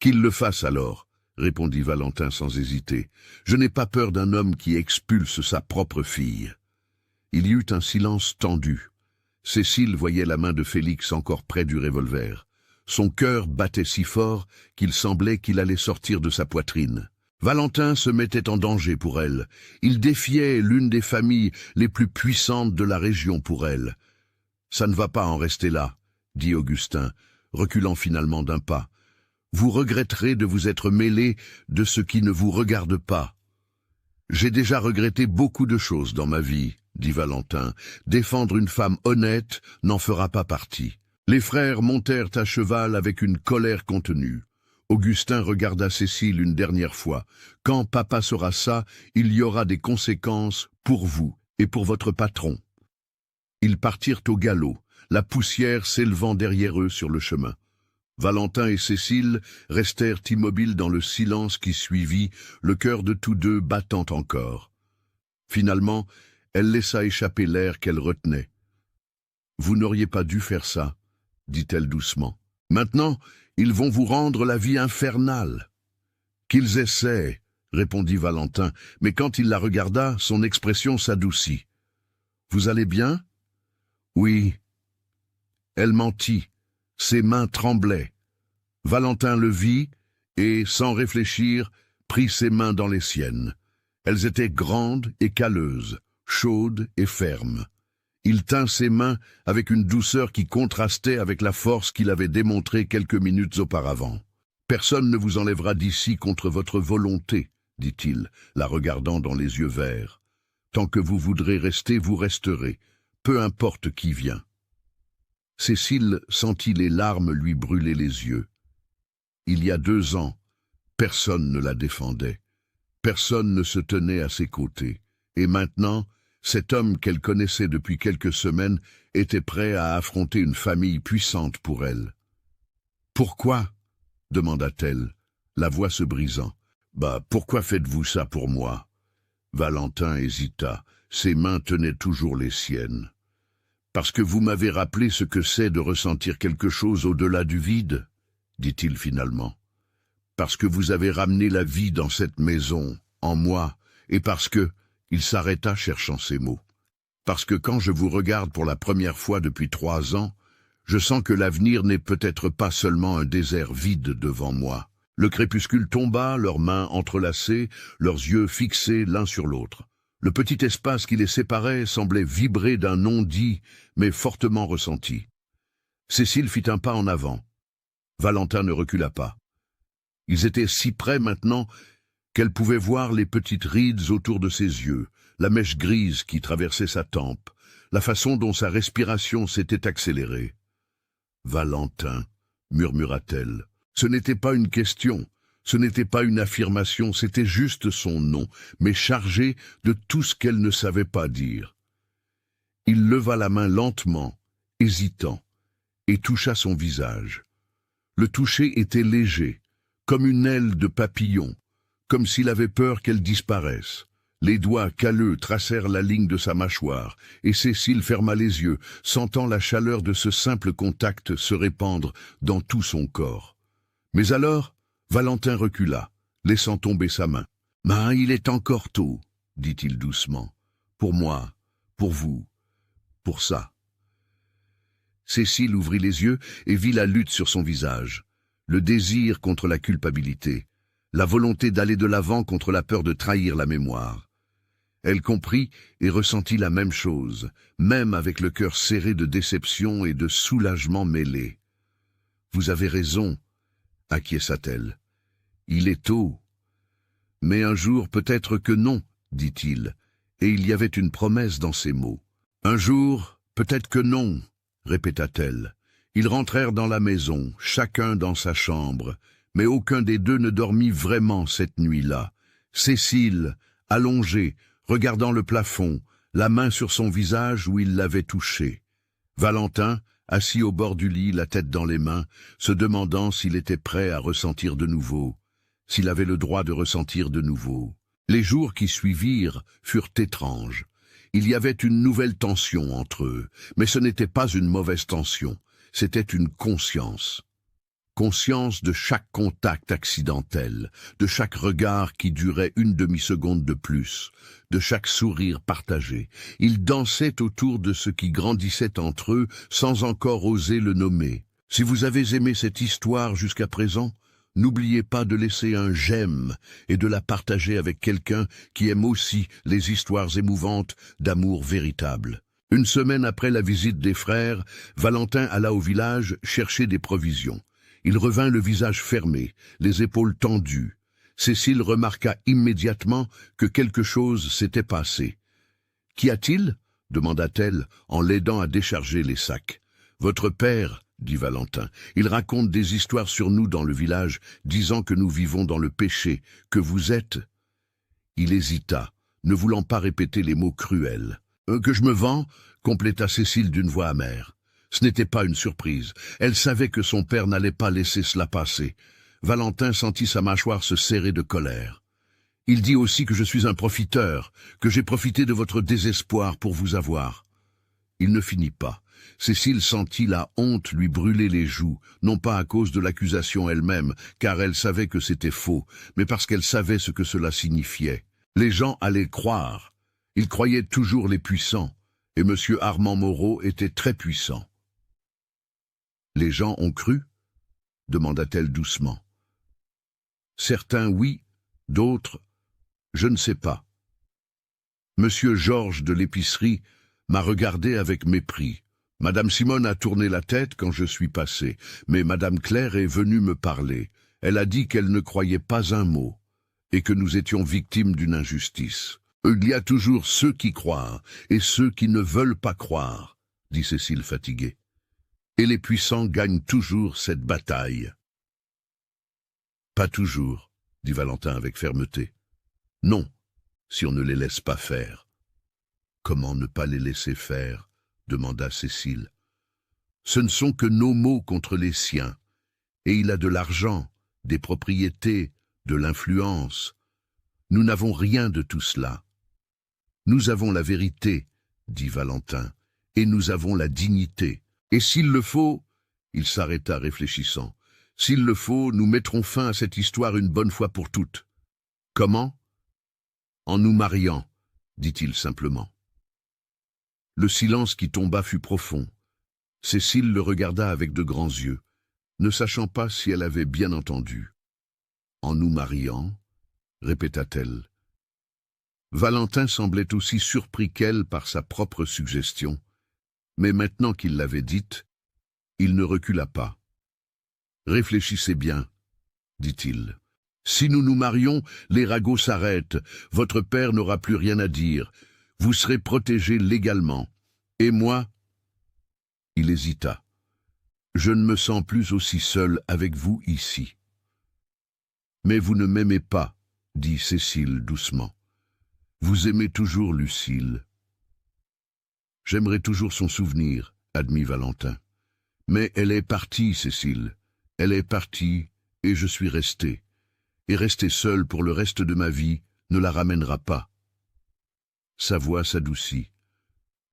Qu'il le fasse alors, répondit Valentin sans hésiter. Je n'ai pas peur d'un homme qui expulse sa propre fille. Il y eut un silence tendu. Cécile voyait la main de Félix encore près du revolver. Son cœur battait si fort qu'il semblait qu'il allait sortir de sa poitrine. Valentin se mettait en danger pour elle. Il défiait l'une des familles les plus puissantes de la région pour elle. « Ça ne va pas en rester là, » dit Augustin, reculant finalement d'un pas. « Vous regretterez de vous être mêlé de ce qui ne vous regarde pas. »« J'ai déjà regretté beaucoup de choses dans ma vie, » dit Valentin. « Défendre une femme honnête n'en fera pas partie. » Les frères montèrent à cheval avec une colère contenue. Augustin regarda Cécile une dernière fois. « Quand papa saura ça, il y aura des conséquences pour vous et pour votre patron. » Ils partirent au galop, la poussière s'élevant derrière eux sur le chemin. Valentin et Cécile restèrent immobiles dans le silence qui suivit, le cœur de tous deux battant encore. Finalement, elle laissa échapper l'air qu'elle retenait. « Vous n'auriez pas dû faire ça, » dit-elle doucement. « Maintenant, ils vont vous rendre la vie infernale. »« Qu'ils essaient, » répondit Valentin, mais quand il la regarda, son expression s'adoucit. « Vous allez bien ?»« Oui. » Elle mentit. Ses mains tremblaient. Valentin le vit et, sans réfléchir, prit ses mains dans les siennes. Elles étaient grandes et calleuses, chaudes et fermes. Il tint ses mains avec une douceur qui contrastait avec la force qu'il avait démontrée quelques minutes auparavant. « Personne ne vous enlèvera d'ici contre votre volonté, » dit-il, la regardant dans les yeux verts. « Tant que vous voudrez rester, vous resterez, peu importe qui vient. » Cécile sentit les larmes lui brûler les yeux. Il y a 2 ans, personne ne la défendait. Personne ne se tenait à ses côtés. Et maintenant, cet homme qu'elle connaissait depuis quelques semaines était prêt à affronter une famille puissante pour elle. « Pourquoi ?» demanda-t-elle, la voix se brisant. « Pourquoi faites-vous ça pour moi ?» Valentin hésita, ses mains tenaient toujours les siennes. « Parce que vous m'avez rappelé ce que c'est de ressentir quelque chose au-delà du vide, » dit-il finalement. « Parce que vous avez ramené la vie dans cette maison, en moi, et parce que... » Il s'arrêta cherchant ses mots. « Parce que quand je vous regarde pour la première fois depuis 3 ans, je sens que l'avenir n'est peut-être pas seulement un désert vide devant moi. » Le crépuscule tomba, leurs mains entrelacées, leurs yeux fixés l'un sur l'autre. Le petit espace qui les séparait semblait vibrer d'un non-dit, mais fortement ressenti. Cécile fit un pas en avant. Valentin ne recula pas. Ils étaient si près maintenant qu'elle pouvait voir les petites rides autour de ses yeux, la mèche grise qui traversait sa tempe, la façon dont sa respiration s'était accélérée. « Valentin » murmura-t-elle. Ce n'était pas une question, ce n'était pas une affirmation, c'était juste son nom, mais chargé de tout ce qu'elle ne savait pas dire. Il leva la main lentement, hésitant, et toucha son visage. Le toucher était léger, comme une aile de papillon, comme s'il avait peur qu'elle disparaisse. Les doigts calleux tracèrent la ligne de sa mâchoire, et Cécile ferma les yeux, sentant la chaleur de ce simple contact se répandre dans tout son corps. Mais alors, Valentin recula, laissant tomber sa main. « Mais il est encore tôt, » dit-il doucement. « Pour moi, pour vous, pour ça. » Cécile ouvrit les yeux et vit la lutte sur son visage. Le désir contre la culpabilité, la volonté d'aller de l'avant contre la peur de trahir la mémoire. Elle comprit et ressentit la même chose, même avec le cœur serré de déception et de soulagement mêlés. « Vous avez raison, » acquiesça-t-elle. « Il est tôt. » « Mais un jour peut-être que non, » dit-il, et il y avait une promesse dans ces mots. « Un jour, peut-être que non, » répéta-t-elle. Ils rentrèrent dans la maison, chacun dans sa chambre, mais aucun des deux ne dormit vraiment cette nuit-là. Cécile, allongée, regardant le plafond, la main sur son visage où il l'avait touché. Valentin, assis au bord du lit, la tête dans les mains, se demandant s'il était prêt à ressentir de nouveau, s'il avait le droit de ressentir de nouveau. Les jours qui suivirent furent étranges. Il y avait une nouvelle tension entre eux, mais ce n'était pas une mauvaise tension, c'était une conscience. Conscience de chaque contact accidentel, de chaque regard qui durait une demi-seconde de plus, de chaque sourire partagé. Ils dansaient autour de ce qui grandissait entre eux sans encore oser le nommer. Si vous avez aimé cette histoire jusqu'à présent, n'oubliez pas de laisser un j'aime et de la partager avec quelqu'un qui aime aussi les histoires émouvantes d'amour véritable. Une semaine après la visite des frères, Valentin alla au village chercher des provisions. Il revint le visage fermé, les épaules tendues. Cécile remarqua immédiatement que quelque chose s'était passé. « Qu'y a-t-il » demanda-t-elle en l'aidant à décharger les sacs. « Votre père, » dit Valentin, « il raconte des histoires sur nous dans le village, disant que nous vivons dans le péché, que vous êtes... » Il hésita, ne voulant pas répéter les mots cruels. « Que je me vends » compléta Cécile d'une voix amère. Ce n'était pas une surprise. Elle savait que son père n'allait pas laisser cela passer. Valentin sentit sa mâchoire se serrer de colère. « Il dit aussi que je suis un profiteur, que j'ai profité de votre désespoir pour vous avoir. » Il ne finit pas. Cécile sentit la honte lui brûler les joues, non pas à cause de l'accusation elle-même, car elle savait que c'était faux, mais parce qu'elle savait ce que cela signifiait. Les gens allaient croire. Ils croyaient toujours les puissants, et M. Armand Moreau était très puissant. « Les gens ont cru » demanda-t-elle doucement. « Certains oui, d'autres, je ne sais pas. Monsieur Georges de l'épicerie m'a regardé avec mépris. Madame Simone a tourné la tête quand je suis passé, mais Madame Claire est venue me parler. Elle a dit qu'elle ne croyait pas un mot, et que nous étions victimes d'une injustice. Il y a toujours ceux qui croient, et ceux qui ne veulent pas croire, dit Cécile fatiguée. Et les puissants gagnent toujours cette bataille. Pas toujours, dit Valentin avec fermeté. Non, si on ne les laisse pas faire. Comment ne pas les laisser faire ? Demanda Cécile. Ce ne sont que nos mots contre les siens. Et il a de l'argent, des propriétés, de l'influence. Nous n'avons rien de tout cela. Nous avons la vérité, dit Valentin, et nous avons la dignité. Et s'il le faut, il s'arrêta réfléchissant, s'il le faut, nous mettrons fin à cette histoire une bonne fois pour toutes. Comment ? En nous mariant, dit-il simplement. Le silence qui tomba fut profond. Cécile le regarda avec de grands yeux, ne sachant pas si elle avait bien entendu. « En nous mariant » répéta-t-elle. Valentin semblait aussi surpris qu'elle par sa propre suggestion, mais maintenant qu'il l'avait dite, il ne recula pas. « Réfléchissez bien, » dit-il. « Si nous nous marions, les ragots s'arrêtent, votre père n'aura plus rien à dire. Vous serez protégé légalement. Et moi ?» Il hésita. « Je ne me sens plus aussi seul avec vous ici. »« Mais vous ne m'aimez pas, » dit Cécile doucement. « Vous aimez toujours Lucille. »« J'aimerais toujours son souvenir, » admit Valentin. « Mais elle est partie, Cécile. Elle est partie, et je suis resté. Et rester seul pour le reste de ma vie ne la ramènera pas. Sa voix s'adoucit.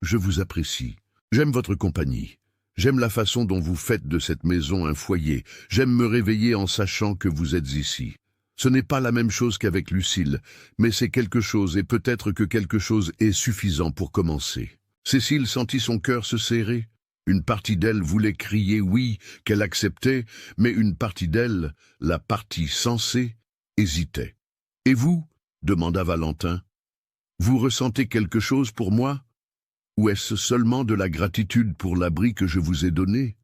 Je vous apprécie. J'aime votre compagnie. J'aime la façon dont vous faites de cette maison un foyer. J'aime me réveiller en sachant que vous êtes ici. Ce n'est pas la même chose qu'avec Lucille, mais c'est quelque chose et peut-être que quelque chose est suffisant pour commencer. Cécile sentit son cœur se serrer. Une partie d'elle voulait crier oui, qu'elle acceptait, mais une partie d'elle, la partie sensée, hésitait. « Et vous ?» demanda Valentin. « Vous ressentez quelque chose pour moi ? Ou est-ce seulement de la gratitude pour l'abri que je vous ai donné ?»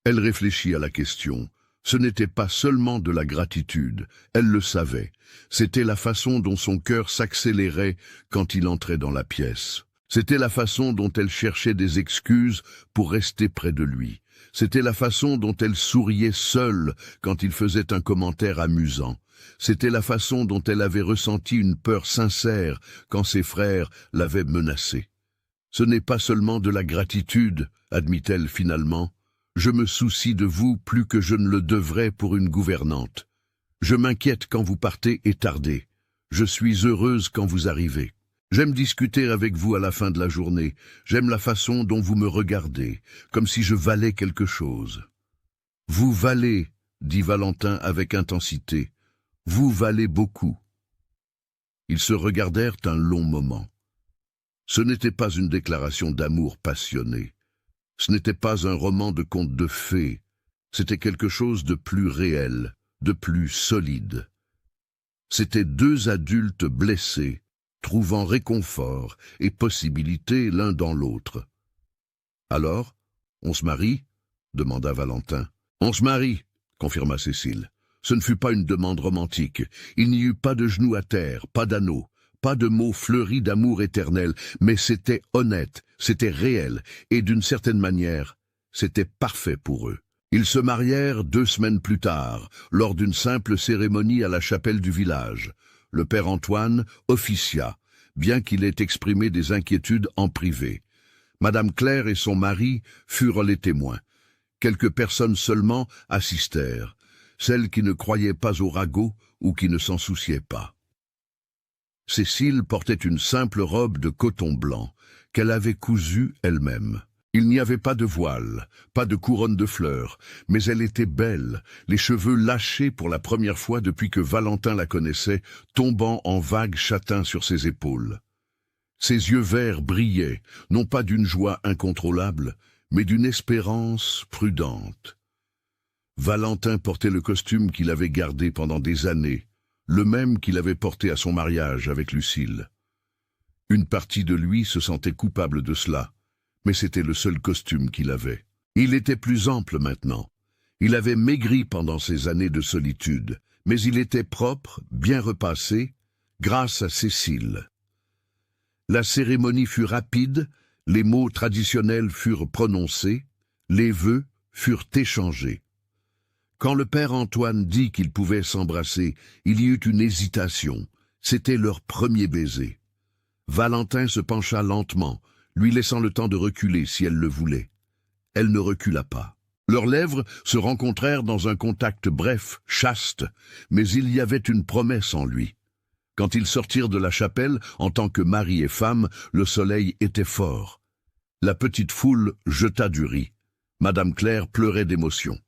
Elle réfléchit à la question. Ce n'était pas seulement de la gratitude, elle le savait. C'était la façon dont son cœur s'accélérait quand il entrait dans la pièce. C'était la façon dont elle cherchait des excuses pour rester près de lui. C'était la façon dont elle souriait seule quand il faisait un commentaire amusant. C'était la façon dont elle avait ressenti une peur sincère quand ses frères l'avaient menacée. « Ce n'est pas seulement de la gratitude, » admit-elle finalement. « Je me soucie de vous plus que je ne le devrais pour une gouvernante. Je m'inquiète quand vous partez et tardez. Je suis heureuse quand vous arrivez. J'aime discuter avec vous à la fin de la journée. J'aime la façon dont vous me regardez, comme si je valais quelque chose. »« Vous valez, » dit Valentin avec intensité. « Vous valez beaucoup. » Ils se regardèrent un long moment. Ce n'était pas une déclaration d'amour passionné. Ce n'était pas un roman de contes de fées. C'était quelque chose de plus réel, de plus solide. C'étaient deux adultes blessés, trouvant réconfort et possibilité l'un dans l'autre. « Alors, on se marie ?» demanda Valentin. « On se marie », confirma Cécile. Ce ne fut pas une demande romantique. Il n'y eut pas de genoux à terre, pas d'anneaux, pas de mots fleuris d'amour éternel, mais c'était honnête, c'était réel, et d'une certaine manière, c'était parfait pour eux. Ils se marièrent 2 semaines plus tard, lors d'une simple cérémonie à la chapelle du village. Le père Antoine officia, bien qu'il ait exprimé des inquiétudes en privé. Madame Claire et son mari furent les témoins. Quelques personnes seulement assistèrent, celles qui ne croyaient pas au ragot ou qui ne s'en souciaient pas. Cécile portait une simple robe de coton blanc, qu'elle avait cousue elle-même. Il n'y avait pas de voile, pas de couronne de fleurs, mais elle était belle, les cheveux lâchés pour la première fois depuis que Valentin la connaissait, tombant en vagues châtains sur ses épaules. Ses yeux verts brillaient, non pas d'une joie incontrôlable, mais d'une espérance prudente. Valentin portait le costume qu'il avait gardé pendant des années, le même qu'il avait porté à son mariage avec Lucille. Une partie de lui se sentait coupable de cela, mais c'était le seul costume qu'il avait. Il était plus ample maintenant. Il avait maigri pendant ces années de solitude, mais il était propre, bien repassé, grâce à Cécile. La cérémonie fut rapide, les mots traditionnels furent prononcés, les vœux furent échangés. Quand le père Antoine dit qu'ils pouvaient s'embrasser, il y eut une hésitation. C'était leur premier baiser. Valentin se pencha lentement, lui laissant le temps de reculer si elle le voulait. Elle ne recula pas. Leurs lèvres se rencontrèrent dans un contact bref, chaste, mais il y avait une promesse en lui. Quand ils sortirent de la chapelle, en tant que mari et femme, le soleil était fort. La petite foule jeta du riz. Madame Claire pleurait d'émotion.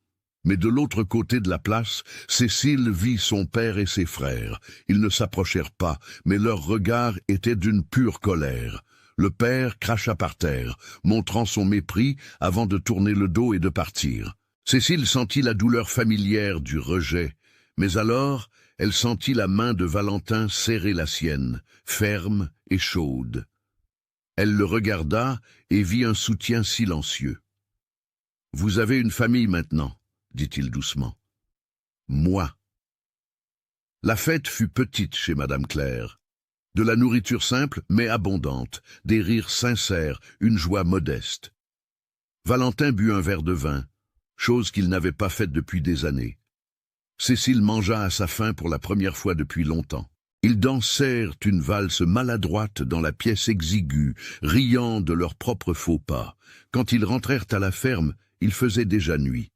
Mais de l'autre côté de la place, Cécile vit son père et ses frères. Ils ne s'approchèrent pas, mais leur regard était d'une pure colère. Le père cracha par terre, montrant son mépris avant de tourner le dos et de partir. Cécile sentit la douleur familière du rejet, mais alors elle sentit la main de Valentin serrer la sienne, ferme et chaude. Elle le regarda et vit un soutien silencieux. « Vous avez une famille maintenant », dit-il doucement. « Moi. » La fête fut petite chez Madame Claire. De la nourriture simple mais abondante, des rires sincères, une joie modeste. Valentin but un verre de vin, chose qu'il n'avait pas faite depuis des années. Cécile mangea à sa faim pour la première fois depuis longtemps. Ils dansèrent une valse maladroite dans la pièce exiguë, riant de leurs propres faux pas. Quand ils rentrèrent à la ferme, il faisait déjà nuit.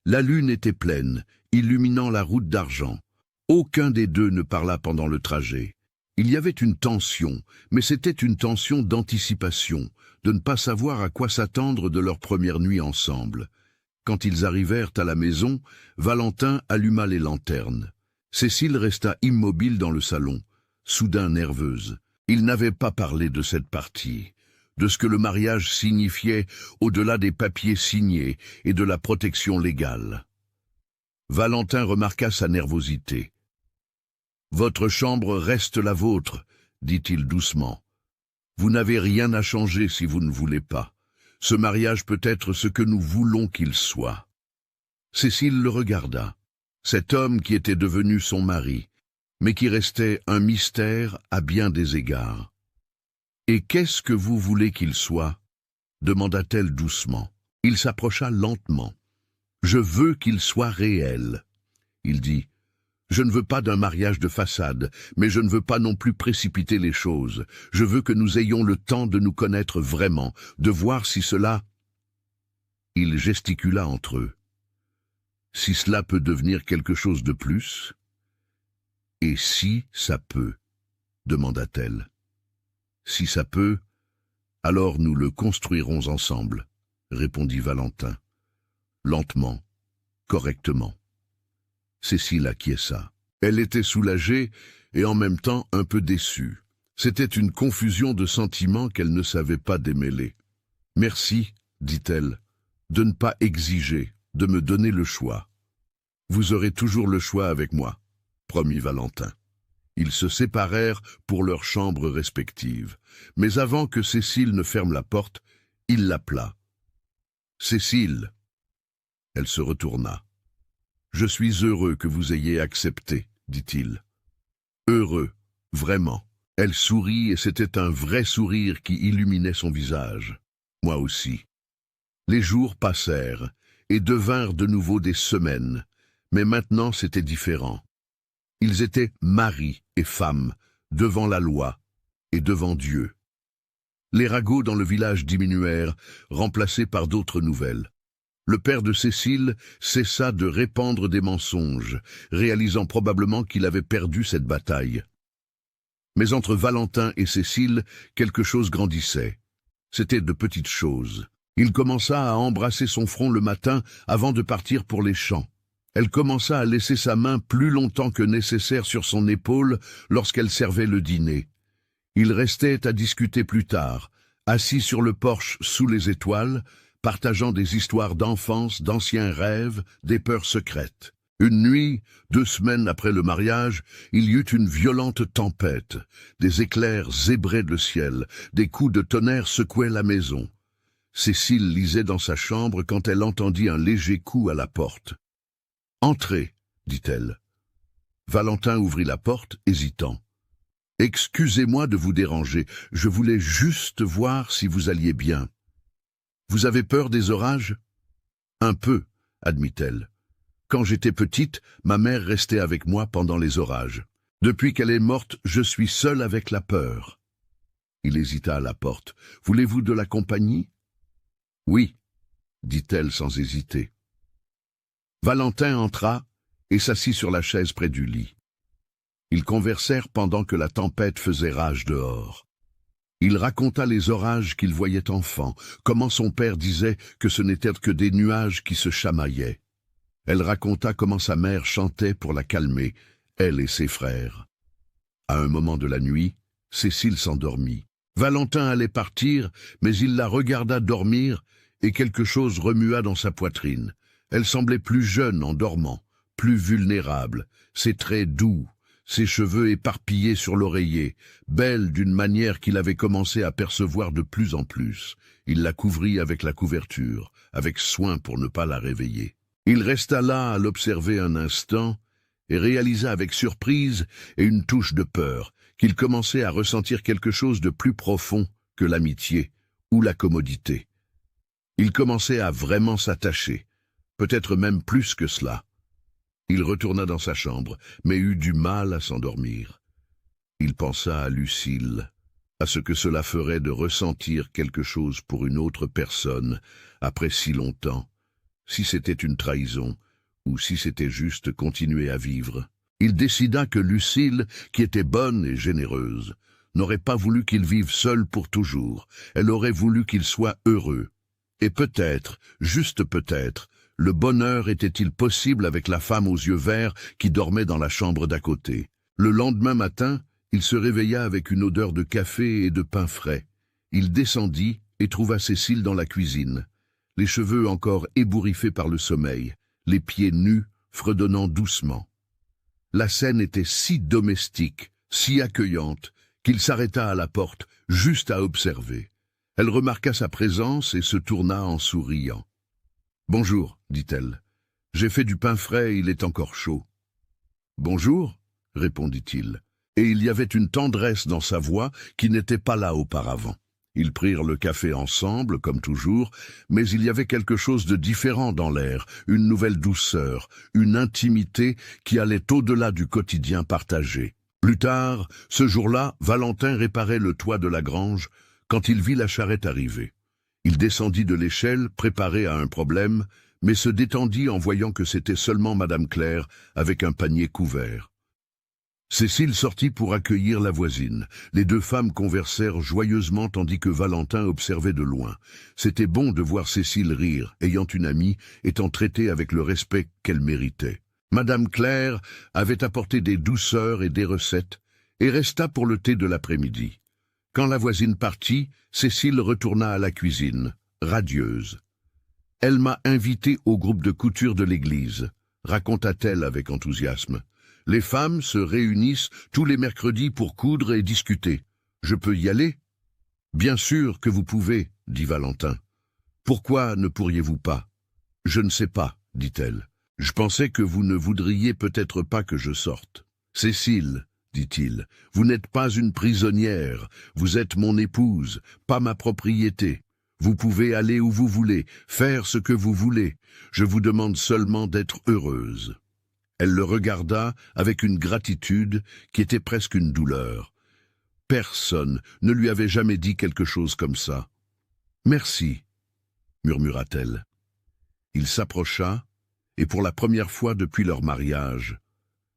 La lune était pleine, illuminant la route d'argent. Aucun des deux ne parla pendant le trajet. Il y avait une tension, mais c'était une tension d'anticipation, de ne pas savoir à quoi s'attendre de leur première nuit ensemble. Quand ils arrivèrent à la maison, Valentin alluma les lanternes. Cécile resta immobile dans le salon, soudain nerveuse. Ils n'avaient pas parlé de cette partie, de ce que le mariage signifiait au-delà des papiers signés et de la protection légale. Valentin remarqua sa nervosité. « Votre chambre reste la vôtre, dit-il doucement. Vous n'avez rien à changer si vous ne voulez pas. Ce mariage peut être ce que nous voulons qu'il soit. » Cécile le regarda. Cet homme qui était devenu son mari, mais qui restait un mystère à bien des égards. « Et qu'est-ce que vous voulez qu'il soit ?» demanda-t-elle doucement. Il s'approcha lentement. « Je veux qu'il soit réel. » Il dit. « Je ne veux pas d'un mariage de façade, mais je ne veux pas non plus précipiter les choses. Je veux que nous ayons le temps de nous connaître vraiment, de voir si cela... » Il gesticula entre eux. « Si cela peut devenir quelque chose de plus ?»« Et si ça peut ?» demanda-t-elle. « Si ça peut, alors nous le construirons ensemble, » répondit Valentin. Lentement, correctement. Cécile acquiesça. Elle était soulagée et en même temps un peu déçue. C'était une confusion de sentiments qu'elle ne savait pas démêler. « Merci, dit-elle, de ne pas exiger, de me donner le choix. Vous aurez toujours le choix avec moi, promit Valentin. Ils se séparèrent pour leurs chambres respectives. Mais avant que Cécile ne ferme la porte, il l'appela. « Cécile !» Elle se retourna. « Je suis heureux que vous ayez accepté, dit-il. Heureux, vraiment. » Elle sourit et c'était un vrai sourire qui illuminait son visage. Moi aussi. Les jours passèrent et devinrent de nouveau des semaines, mais maintenant c'était différent. Ils étaient mari et femme, devant la loi et devant Dieu. Les ragots dans le village diminuèrent, remplacés par d'autres nouvelles. Le père de Cécile cessa de répandre des mensonges, réalisant probablement qu'il avait perdu cette bataille. Mais entre Valentin et Cécile, quelque chose grandissait. C'était de petites choses. Il commença à embrasser son front le matin avant de partir pour les champs. Elle commença à laisser sa main plus longtemps que nécessaire sur son épaule lorsqu'elle servait le dîner. Ils restaient à discuter plus tard, assis sur le porche sous les étoiles, partageant des histoires d'enfance, d'anciens rêves, des peurs secrètes. Une nuit, 2 semaines après le mariage, il y eut une violente tempête. Des éclairs zébraient le ciel, des coups de tonnerre secouaient la maison. Cécile lisait dans sa chambre quand elle entendit un léger coup à la porte. « Entrez » dit-elle. Valentin ouvrit la porte, hésitant. « Excusez-moi de vous déranger, je voulais juste voir si vous alliez bien. » « Vous avez peur des orages ?»« Un peu, » admit-elle. « Quand j'étais petite, ma mère restait avec moi pendant les orages. Depuis qu'elle est morte, je suis seule avec la peur. » Il hésita à la porte. « Voulez-vous de la compagnie ?»« Oui, » dit-elle sans hésiter. Valentin entra et s'assit sur la chaise près du lit. Ils conversèrent pendant que la tempête faisait rage dehors. Il raconta les orages qu'il voyait enfant, comment son père disait que ce n'étaient que des nuages qui se chamaillaient. Elle raconta comment sa mère chantait pour la calmer, elle et ses frères. À un moment de la nuit, Cécile s'endormit. Valentin allait partir, mais il la regarda dormir et quelque chose remua dans sa poitrine. Elle semblait plus jeune en dormant, plus vulnérable, ses traits doux, ses cheveux éparpillés sur l'oreiller, belle d'une manière qu'il avait commencé à percevoir de plus en plus. Il la couvrit avec la couverture, avec soin pour ne pas la réveiller. Il resta là à l'observer un instant et réalisa avec surprise et une touche de peur qu'il commençait à ressentir quelque chose de plus profond que l'amitié ou la commodité. Il commençait à vraiment s'attacher, peut-être même plus que cela. Il retourna dans sa chambre, mais eut du mal à s'endormir. Il pensa à Lucille, à ce que cela ferait de ressentir quelque chose pour une autre personne après si longtemps, si c'était une trahison, ou si c'était juste continuer à vivre. Il décida que Lucille, qui était bonne et généreuse, n'aurait pas voulu qu'il vive seul pour toujours. Elle aurait voulu qu'il soit heureux. Et peut-être, juste peut-être, le bonheur était-il possible avec la femme aux yeux verts qui dormait dans la chambre d'à côté. Le lendemain matin, il se réveilla avec une odeur de café et de pain frais. Il descendit et trouva Cécile dans la cuisine, les cheveux encore ébouriffés par le sommeil, les pieds nus, fredonnant doucement. La scène était si domestique, si accueillante, qu'il s'arrêta à la porte, juste à observer. Elle remarqua sa présence et se tourna en souriant. « Bonjour, dit-elle. J'ai fait du pain frais, il est encore chaud. »« Bonjour, répondit-il, et il y avait une tendresse dans sa voix qui n'était pas là auparavant. Ils prirent le café ensemble, comme toujours, mais il y avait quelque chose de différent dans l'air, une nouvelle douceur, une intimité qui allait au-delà du quotidien partagé. Plus tard, ce jour-là, Valentin réparait le toit de la grange quand il vit la charrette arriver. Il descendit de l'échelle, préparé à un problème, mais se détendit en voyant que c'était seulement Madame Claire avec un panier couvert. Cécile sortit pour accueillir la voisine. Les deux femmes conversèrent joyeusement tandis que Valentin observait de loin. C'était bon de voir Cécile rire, ayant une amie, étant traitée avec le respect qu'elle méritait. Madame Claire avait apporté des douceurs et des recettes, et resta pour le thé de l'après-midi. Quand la voisine partit, Cécile retourna à la cuisine, radieuse. « Elle m'a invitée au groupe de couture de l'église », raconta-t-elle avec enthousiasme. « Les femmes se réunissent tous les mercredis pour coudre et discuter. Je peux y aller ?»« Bien sûr que vous pouvez, » dit Valentin. « Pourquoi ne pourriez-vous pas ?»« Je ne sais pas, » dit-elle. « Je pensais que vous ne voudriez peut-être pas que je sorte. »« Cécile, » dit-il, « vous n'êtes pas une prisonnière, vous êtes mon épouse, pas ma propriété. Vous pouvez aller où vous voulez, faire ce que vous voulez. Je vous demande seulement d'être heureuse. » Elle le regarda avec une gratitude qui était presque une douleur. Personne ne lui avait jamais dit quelque chose comme ça. « Merci, » murmura-t-elle. Il s'approcha, et pour la première fois depuis leur mariage,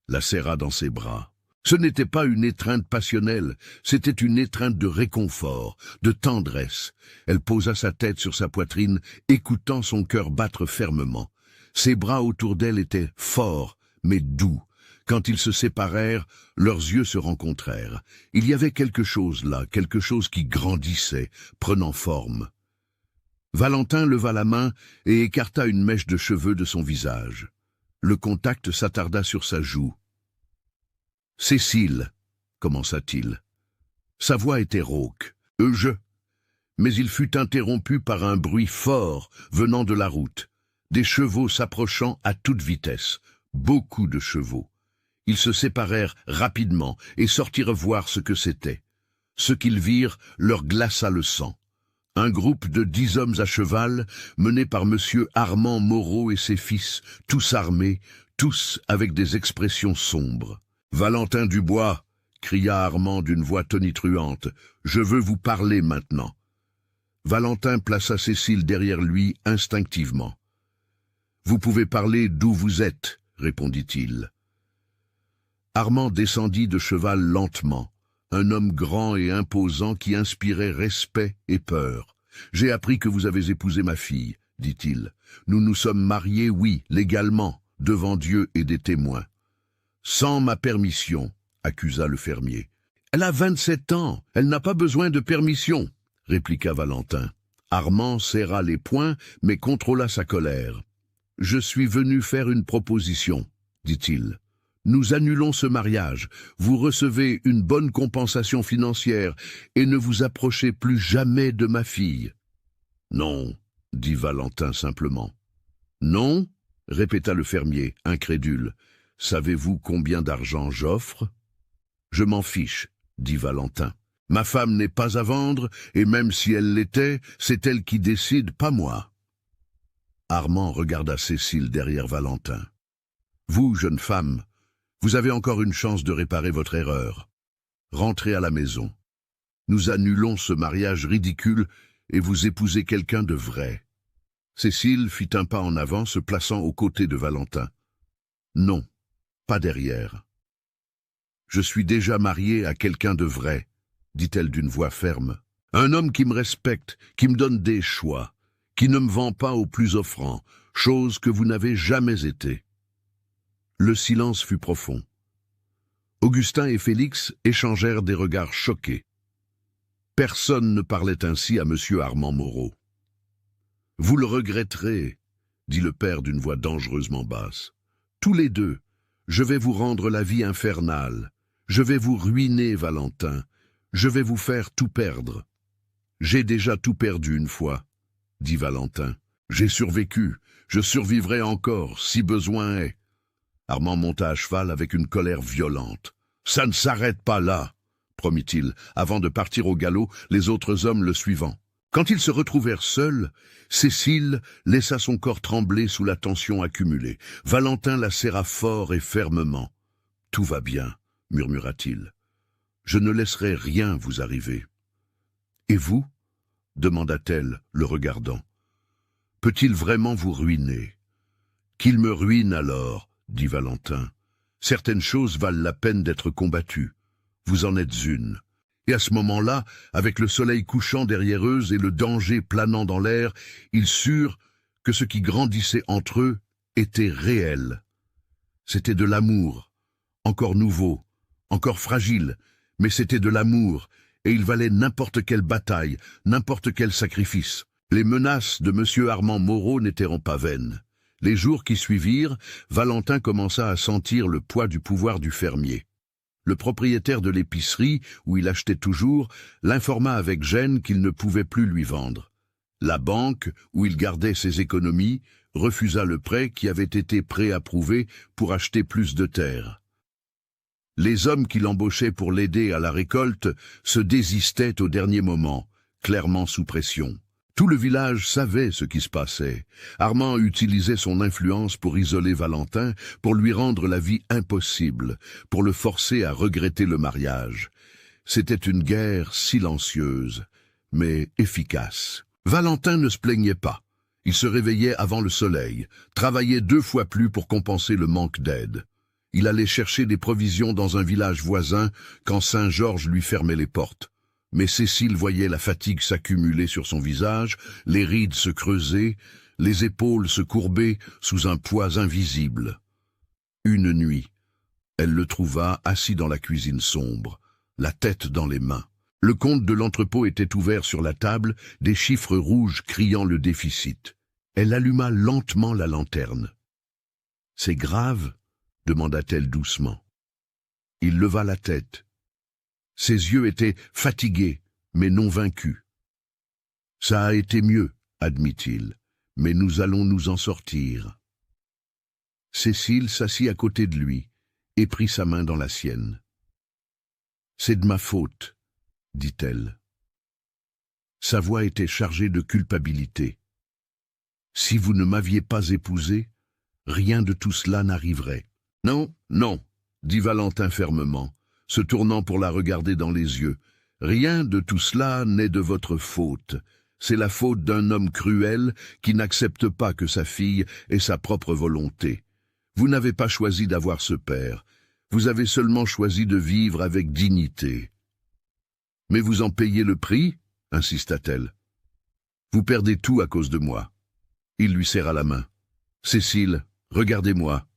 la serra dans ses bras. Ce n'était pas une étreinte passionnelle, c'était une étreinte de réconfort, de tendresse. Elle posa sa tête sur sa poitrine, écoutant son cœur battre fermement. Ses bras autour d'elle étaient forts, mais doux. Quand ils se séparèrent, leurs yeux se rencontrèrent. Il y avait quelque chose là, quelque chose qui grandissait, prenant forme. Valentin leva la main et écarta une mèche de cheveux de son visage. Le contact s'attarda sur sa joue. « Cécile, » commença-t-il. Sa voix était rauque. « Mais il fut interrompu par un bruit fort venant de la route. Des chevaux s'approchant à toute vitesse. Beaucoup de chevaux. Ils se séparèrent rapidement et sortirent voir ce que c'était. Ce qu'ils virent leur glaça le sang. Un groupe de 10 hommes à cheval, mené par monsieur Armand Moreau et ses fils, tous armés, tous avec des expressions sombres. « Valentin Dubois !» cria Armand d'une voix tonitruante. « Je veux vous parler maintenant. » Valentin plaça Cécile derrière lui instinctivement. « Vous pouvez parler d'où vous êtes, » répondit-il. Armand descendit de cheval lentement, un homme grand et imposant qui inspirait respect et peur. « J'ai appris que vous avez épousé ma fille, » dit-il. « Nous nous sommes mariés, oui, légalement, devant Dieu et des témoins. »« Sans ma permission, » accusa le fermier. « Elle a 27 ans, elle n'a pas besoin de permission, » répliqua Valentin. Armand serra les poings, mais contrôla sa colère. « Je suis venu faire une proposition, » dit-il. « Nous annulons ce mariage, vous recevez une bonne compensation financière et ne vous approchez plus jamais de ma fille. »« Non, » dit Valentin simplement. « Non » répéta le fermier, incrédule. « Savez-vous combien d'argent j'offre ?»« Je m'en fiche, » dit Valentin. « Ma femme n'est pas à vendre, et même si elle l'était, c'est elle qui décide, pas moi. » Armand regarda Cécile derrière Valentin. « Vous, jeune femme, vous avez encore une chance de réparer votre erreur. Rentrez à la maison. Nous annulons ce mariage ridicule et vous épousez quelqu'un de vrai. » Cécile fit un pas en avant, se plaçant aux côtés de Valentin. Non, pas derrière. Je suis déjà mariée à quelqu'un de vrai, dit-elle d'une voix ferme. Un homme qui me respecte, qui me donne des choix, qui ne me vend pas au plus offrant, chose que vous n'avez jamais été. Le silence fut profond. Augustin et Félix échangèrent des regards choqués. Personne ne parlait ainsi à monsieur Armand Moreau. « Vous le regretterez, » dit le père d'une voix dangereusement basse. « Tous les deux, je vais vous rendre la vie infernale. Je vais vous ruiner, Valentin. Je vais vous faire tout perdre. »« J'ai déjà tout perdu une fois, » dit Valentin. « J'ai survécu, je survivrai encore, si besoin est. » Armand monta à cheval avec une colère violente. « Ça ne s'arrête pas là !» promit-il, avant de partir au galop, les autres hommes le suivant. Quand ils se retrouvèrent seuls, Cécile laissa son corps trembler sous la tension accumulée. Valentin la serra fort et fermement. « Tout va bien, » murmura-t-il. « Je ne laisserai rien vous arriver. »« Et vous ?» demanda-t-elle, le regardant. « Peut-il vraiment vous ruiner ?»« Qu'il me ruine alors, » dit Valentin. « Certaines choses valent la peine d'être combattues. Vous en êtes une. » Et à ce moment-là, avec le soleil couchant derrière eux et le danger planant dans l'air, ils surent que ce qui grandissait entre eux était réel. C'était de l'amour, encore nouveau, encore fragile, mais c'était de l'amour, et il valait n'importe quelle bataille, n'importe quel sacrifice. Les menaces de monsieur Armand Moreau n'étaient pas vaines. Les jours qui suivirent, Valentin commença à sentir le poids du pouvoir du fermier. Le propriétaire de l'épicerie, où il achetait toujours, l'informa avec gêne qu'il ne pouvait plus lui vendre. La banque, où il gardait ses économies, refusa le prêt qui avait été préapprouvé pour acheter plus de terre. Les hommes qui l'embauchaient pour l'aider à la récolte se désistaient au dernier moment, clairement sous pression. Tout le village savait ce qui se passait. Armand utilisait son influence pour isoler Valentin, pour lui rendre la vie impossible, pour le forcer à regretter le mariage. C'était une guerre silencieuse, mais efficace. Valentin ne se plaignait pas. Il se réveillait avant le soleil, travaillait 2 fois plus pour compenser le manque d'aide. Il allait chercher des provisions dans un village voisin quand Saint-Georges lui fermait les portes. Mais Cécile voyait la fatigue s'accumuler sur son visage, les rides se creuser, les épaules se courber sous un poids invisible. Une nuit, elle le trouva assis dans la cuisine sombre, la tête dans les mains. Le compte de l'entrepôt était ouvert sur la table, des chiffres rouges criant le déficit. Elle alluma lentement la lanterne. « C'est grave ?» demanda-t-elle doucement. Il leva la tête. Ses yeux étaient fatigués, mais non vaincus. « Ça a été mieux, » admit-il, « mais nous allons nous en sortir. » Cécile s'assit à côté de lui et prit sa main dans la sienne. « C'est de ma faute, » dit-elle. Sa voix était chargée de culpabilité. « Si vous ne m'aviez pas épousé, rien de tout cela n'arriverait. »« Non, non, » dit Valentin fermement, se tournant pour la regarder dans les yeux. « Rien de tout cela n'est de votre faute. C'est la faute d'un homme cruel qui n'accepte pas que sa fille ait sa propre volonté. Vous n'avez pas choisi d'avoir ce père. Vous avez seulement choisi de vivre avec dignité. »« Mais vous en payez le prix ?» insista-t-elle. « Vous perdez tout à cause de moi. » Il lui serra la main. « Cécile, regardez-moi. »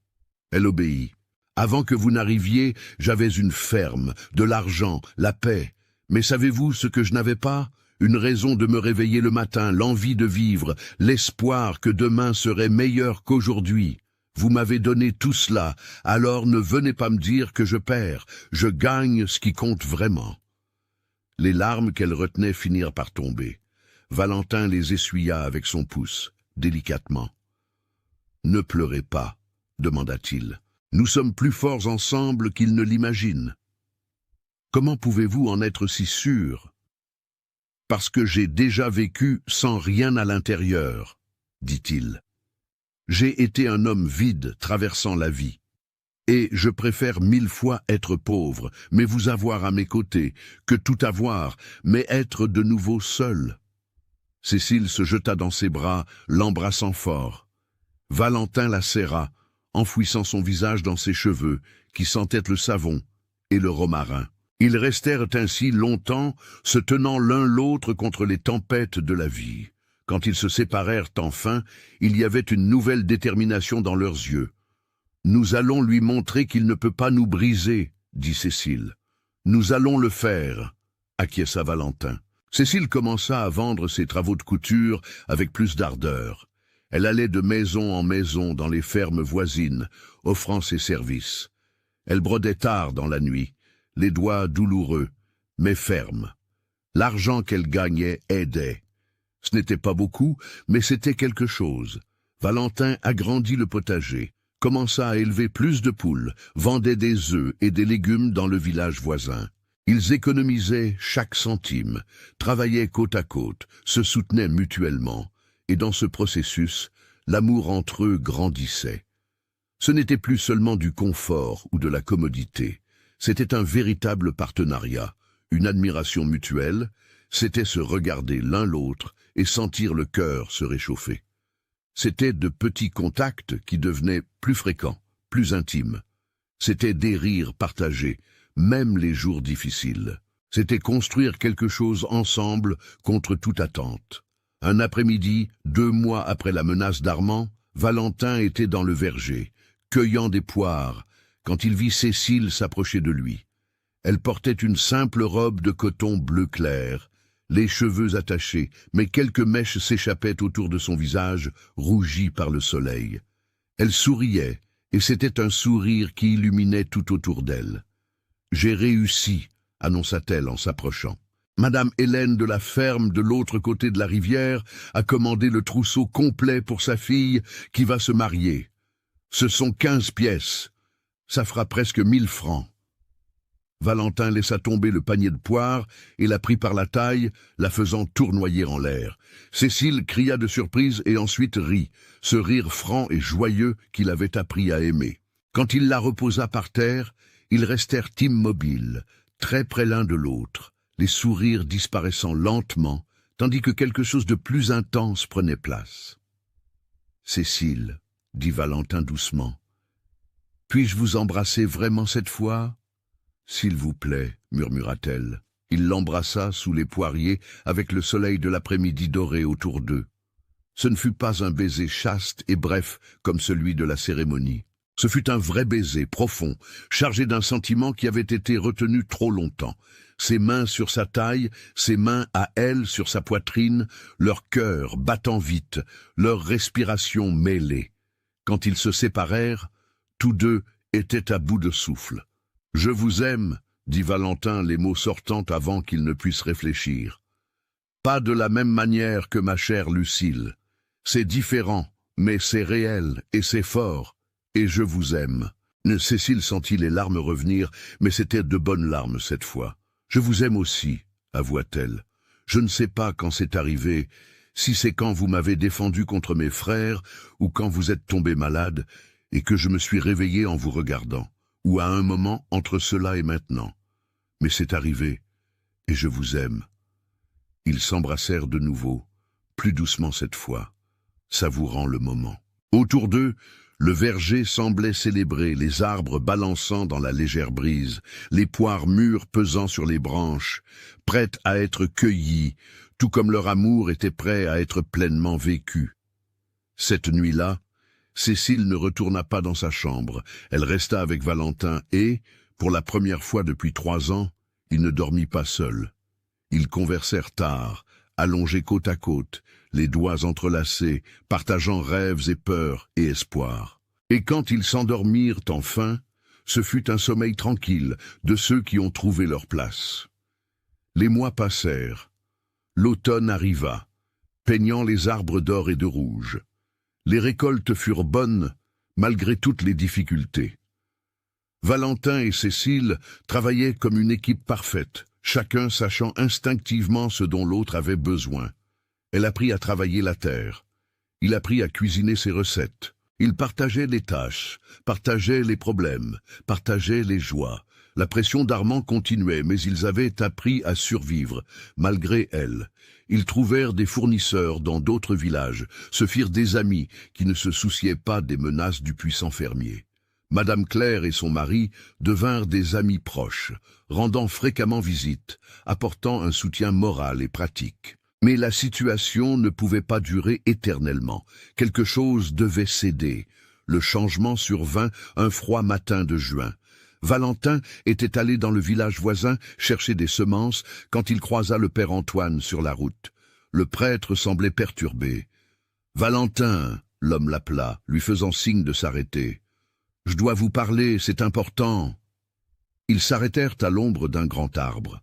Elle obéit. « Avant que vous n'arriviez, j'avais une ferme, de l'argent, la paix. Mais savez-vous ce que je n'avais pas ? Une raison de me réveiller le matin, l'envie de vivre, l'espoir que demain serait meilleur qu'aujourd'hui. Vous m'avez donné tout cela, alors ne venez pas me dire que je perds. Je gagne ce qui compte vraiment. » Les larmes qu'elle retenait finirent par tomber. Valentin les essuya avec son pouce, délicatement. « Ne pleurez pas, » demanda-t-il. « Nous sommes plus forts ensemble qu'ils ne l'imaginent. » « Comment pouvez-vous en être si sûr ? » « Parce que j'ai déjà vécu sans rien à l'intérieur, » dit-il. « J'ai été un homme vide traversant la vie. Et je préfère 1000 fois être pauvre, mais vous avoir à mes côtés, que tout avoir, mais être de nouveau seul. Cécile se jeta dans ses bras, l'embrassant fort. Valentin la serra, enfouissant son visage dans ses cheveux, qui sentaient le savon et le romarin. Ils restèrent ainsi longtemps, se tenant l'un l'autre contre les tempêtes de la vie. Quand ils se séparèrent enfin, il y avait une nouvelle détermination dans leurs yeux. « Nous allons lui montrer qu'il ne peut pas nous briser, » dit Cécile. « Nous allons le faire, » acquiesça Valentin. Cécile commença à vendre ses travaux de couture avec plus d'ardeur. Elle allait de maison en maison dans les fermes voisines, offrant ses services. Elle brodait tard dans la nuit, les doigts douloureux, mais fermes. L'argent qu'elle gagnait aidait. Ce n'était pas beaucoup, mais c'était quelque chose. Valentin agrandit le potager, commença à élever plus de poules, vendait des œufs et des légumes dans le village voisin. Ils économisaient chaque centime, travaillaient côte à côte, se soutenaient mutuellement, et dans ce processus, l'amour entre eux grandissait. Ce n'était plus seulement du confort ou de la commodité, c'était un véritable partenariat, une admiration mutuelle, c'était se regarder l'un l'autre et sentir le cœur se réchauffer. C'était de petits contacts qui devenaient plus fréquents, plus intimes. C'était des rires partagés, même les jours difficiles. C'était construire quelque chose ensemble contre toute attente. Un après-midi, 2 mois après la menace d'Armand, Valentin était dans le verger, cueillant des poires, quand il vit Cécile s'approcher de lui. Elle portait une simple robe de coton bleu clair, les cheveux attachés, mais quelques mèches s'échappaient autour de son visage, rougi par le soleil. Elle souriait, et c'était un sourire qui illuminait tout autour d'elle. « J'ai réussi », annonça-t-elle en s'approchant. Madame Hélène de la ferme de l'autre côté de la rivière a commandé le trousseau complet pour sa fille qui va se marier. Ce sont 15 pièces. Ça fera presque 1000 francs. Valentin laissa tomber le panier de poires et la prit par la taille, la faisant tournoyer en l'air. Cécile cria de surprise et ensuite rit, ce rire franc et joyeux qu'il avait appris à aimer. Quand il la reposa par terre, ils restèrent immobiles, très près l'un de l'autre, les sourires disparaissant lentement, tandis que quelque chose de plus intense prenait place. « Cécile, » dit Valentin doucement, « puis-je vous embrasser vraiment cette fois ?»« S'il vous plaît, » murmura-t-elle. Il l'embrassa sous les poiriers avec le soleil de l'après-midi doré autour d'eux. Ce ne fut pas un baiser chaste et bref comme celui de la cérémonie. Ce fut un vrai baiser profond, chargé d'un sentiment qui avait été retenu trop longtemps. Ses mains sur sa taille, ses mains à elle sur sa poitrine, leur cœur battant vite, leur respiration mêlée. Quand ils se séparèrent, tous deux étaient à bout de souffle. « Je vous aime », dit Valentin, les mots sortant avant qu'il ne puisse réfléchir. « Pas de la même manière que ma chère Lucille. C'est différent, mais c'est réel et c'est fort. Et je vous aime. » Cécile sentit les larmes revenir, mais c'étaient de bonnes larmes cette fois. « Je vous aime aussi, » avoua-t-elle. « Je ne sais pas quand c'est arrivé, si c'est quand vous m'avez défendu contre mes frères, ou quand vous êtes tombé malade, et que je me suis réveillé en vous regardant, ou à un moment entre cela et maintenant. Mais c'est arrivé, et je vous aime. » Ils s'embrassèrent de nouveau, plus doucement cette fois, savourant le moment. Autour d'eux, le verger semblait célébrer, les arbres balançant dans la légère brise, les poires mûres pesant sur les branches, prêtes à être cueillies, tout comme leur amour était prêt à être pleinement vécu. Cette nuit-là, Cécile ne retourna pas dans sa chambre, elle resta avec Valentin et, pour la première fois depuis 3 ans, il ne dormit pas seul. Ils conversèrent tard, allongés côte à côte, les doigts entrelacés, partageant rêves et peurs et espoirs. Et quand ils s'endormirent enfin, ce fut un sommeil tranquille de ceux qui ont trouvé leur place. Les mois passèrent. L'automne arriva, peignant les arbres d'or et de rouge. Les récoltes furent bonnes, malgré toutes les difficultés. Valentin et Cécile travaillaient comme une équipe parfaite, chacun sachant instinctivement ce dont l'autre avait besoin. Elle apprit à travailler la terre. Il apprit à cuisiner ses recettes. Ils partageaient les tâches, partageaient les problèmes, partageaient les joies. La pression d'Armand continuait, mais ils avaient appris à survivre, malgré elle. Ils trouvèrent des fournisseurs dans d'autres villages, se firent des amis qui ne se souciaient pas des menaces du puissant fermier. Madame Claire et son mari devinrent des amis proches, rendant fréquemment visite, apportant un soutien moral et pratique. Mais la situation ne pouvait pas durer éternellement. Quelque chose devait céder. Le changement survint un froid matin de juin. Valentin était allé dans le village voisin chercher des semences quand il croisa le père Antoine sur la route. Le prêtre semblait perturbé. « Valentin !» l'homme l'appela, lui faisant signe de s'arrêter. « Je dois vous parler, c'est important. » Ils s'arrêtèrent à l'ombre d'un grand arbre.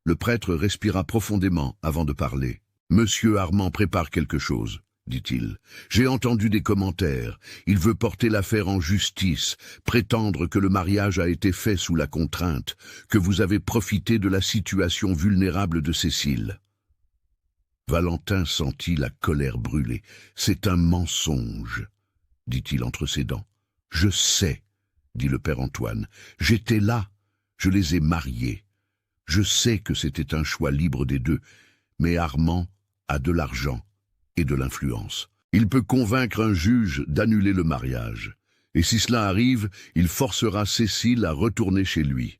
Le prêtre respira profondément avant de parler. « Monsieur Armand prépare quelque chose. » dit-il. « J'ai entendu des commentaires. Il veut porter l'affaire en justice, prétendre que le mariage a été fait sous la contrainte, que vous avez profité de la situation vulnérable de Cécile. » Valentin sentit la colère brûler. « C'est un mensonge, » dit-il entre ses dents. « Je sais, » dit le père Antoine. « J'étais là, je les ai mariés. Je sais que c'était un choix libre des deux, mais Armand a de l'argent et de l'influence. Il peut convaincre un juge d'annuler le mariage. Et si cela arrive, il forcera Cécile à retourner chez lui. »«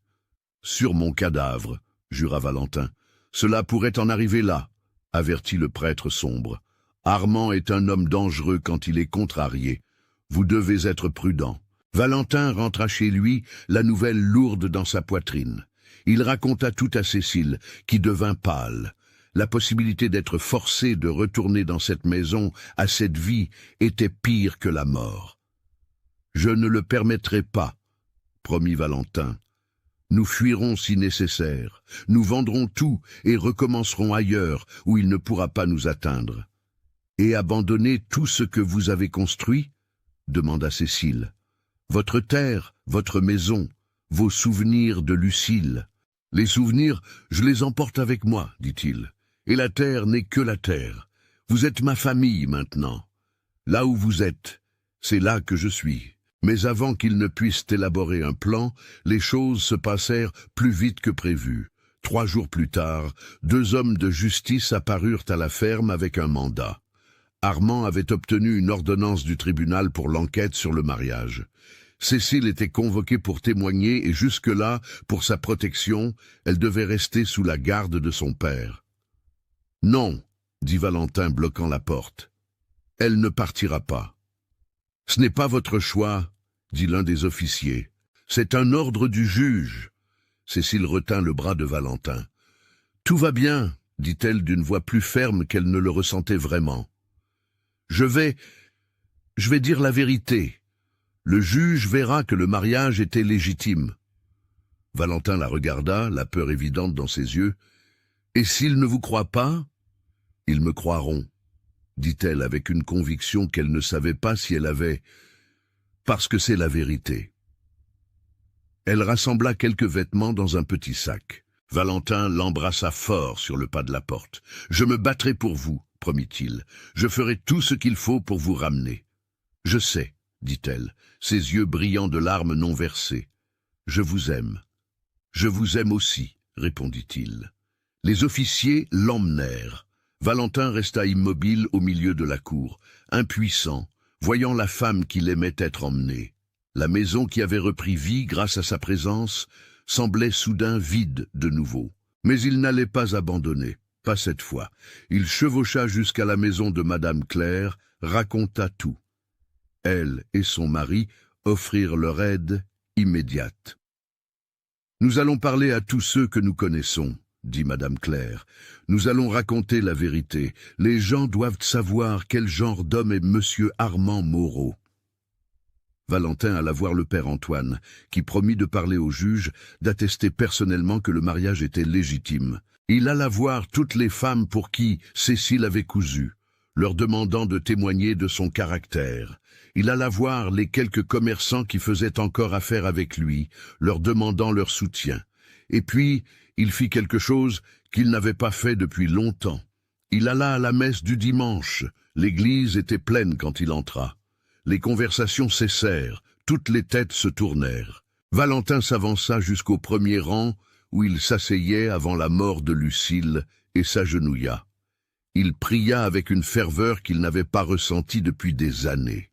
Sur mon cadavre, » jura Valentin. « Cela pourrait en arriver là, » avertit le prêtre sombre. « Armand est un homme dangereux quand il est contrarié. Vous devez être prudent. » Valentin rentra chez lui, la nouvelle lourde dans sa poitrine. Il raconta tout à Cécile, qui devint pâle. La possibilité d'être forcé de retourner dans cette maison, à cette vie, était pire que la mort. « Je ne le permettrai pas, » promit Valentin. « Nous fuirons si nécessaire. Nous vendrons tout et recommencerons ailleurs, où il ne pourra pas nous atteindre. »« Et abandonner tout ce que vous avez construit ?» demanda Cécile. « Votre terre, votre maison, vos souvenirs de Lucille. »« Les souvenirs, je les emporte avec moi, dit-il. Et la terre n'est que la terre. Vous êtes ma famille maintenant. Là où vous êtes, c'est là que je suis. » Mais avant qu'ils ne puissent élaborer un plan, les choses se passèrent plus vite que prévu. 3 jours plus tard, 2 hommes de justice apparurent à la ferme avec un mandat. Armand avait obtenu une ordonnance du tribunal pour l'enquête sur le mariage. Cécile était convoquée pour témoigner et jusque-là, pour sa protection, elle devait rester sous la garde de son père. « Non, » dit Valentin bloquant la porte. « Elle ne partira pas. »« Ce n'est pas votre choix, » dit l'un des officiers. « C'est un ordre du juge. » Cécile retint le bras de Valentin. « Tout va bien, » dit-elle d'une voix plus ferme qu'elle ne le ressentait vraiment. « Je vais dire la vérité. Le juge verra que le mariage était légitime. » Valentin la regarda, la peur évidente dans ses yeux. « Et s'ils ne vous croient pas ? » ?»« Ils me croiront, » dit-elle avec une conviction qu'elle ne savait pas si elle avait, parce que c'est la vérité. Elle rassembla quelques vêtements dans un petit sac. Valentin l'embrassa fort sur le pas de la porte. « Je me battrai pour vous, » promit-il. « Je ferai tout ce qu'il faut pour vous ramener. »« Je sais, » dit-elle, ses yeux brillants de larmes non versées. « Je vous aime. »« Je vous aime aussi, » répondit-il. Les officiers l'emmenèrent. Valentin resta immobile au milieu de la cour, impuissant, voyant la femme qu'il aimait être emmenée. La maison qui avait repris vie grâce à sa présence semblait soudain vide de nouveau. Mais il n'allait pas abandonner, pas cette fois. Il chevaucha jusqu'à la maison de Madame Claire, raconta tout. Elle et son mari offrirent leur aide immédiate. « Nous allons parler à tous ceux que nous connaissons, » dit Madame Claire. « Nous allons raconter la vérité. Les gens doivent savoir quel genre d'homme est Monsieur Armand Moreau. » Valentin alla voir le père Antoine, qui promit de parler au juge, d'attester personnellement que le mariage était légitime. Il alla voir toutes les femmes pour qui Cécile avait cousu, leur demandant de témoigner de son caractère. Il alla voir les quelques commerçants qui faisaient encore affaire avec lui, leur demandant leur soutien. Et puis, il fit quelque chose qu'il n'avait pas fait depuis longtemps. Il alla à la messe du dimanche. L'église était pleine quand il entra. Les conversations cessèrent, toutes les têtes se tournèrent. Valentin s'avança jusqu'au premier rang, où il s'asseyait avant la mort de Lucille, et s'agenouilla. Il pria avec une ferveur qu'il n'avait pas ressentie depuis des années.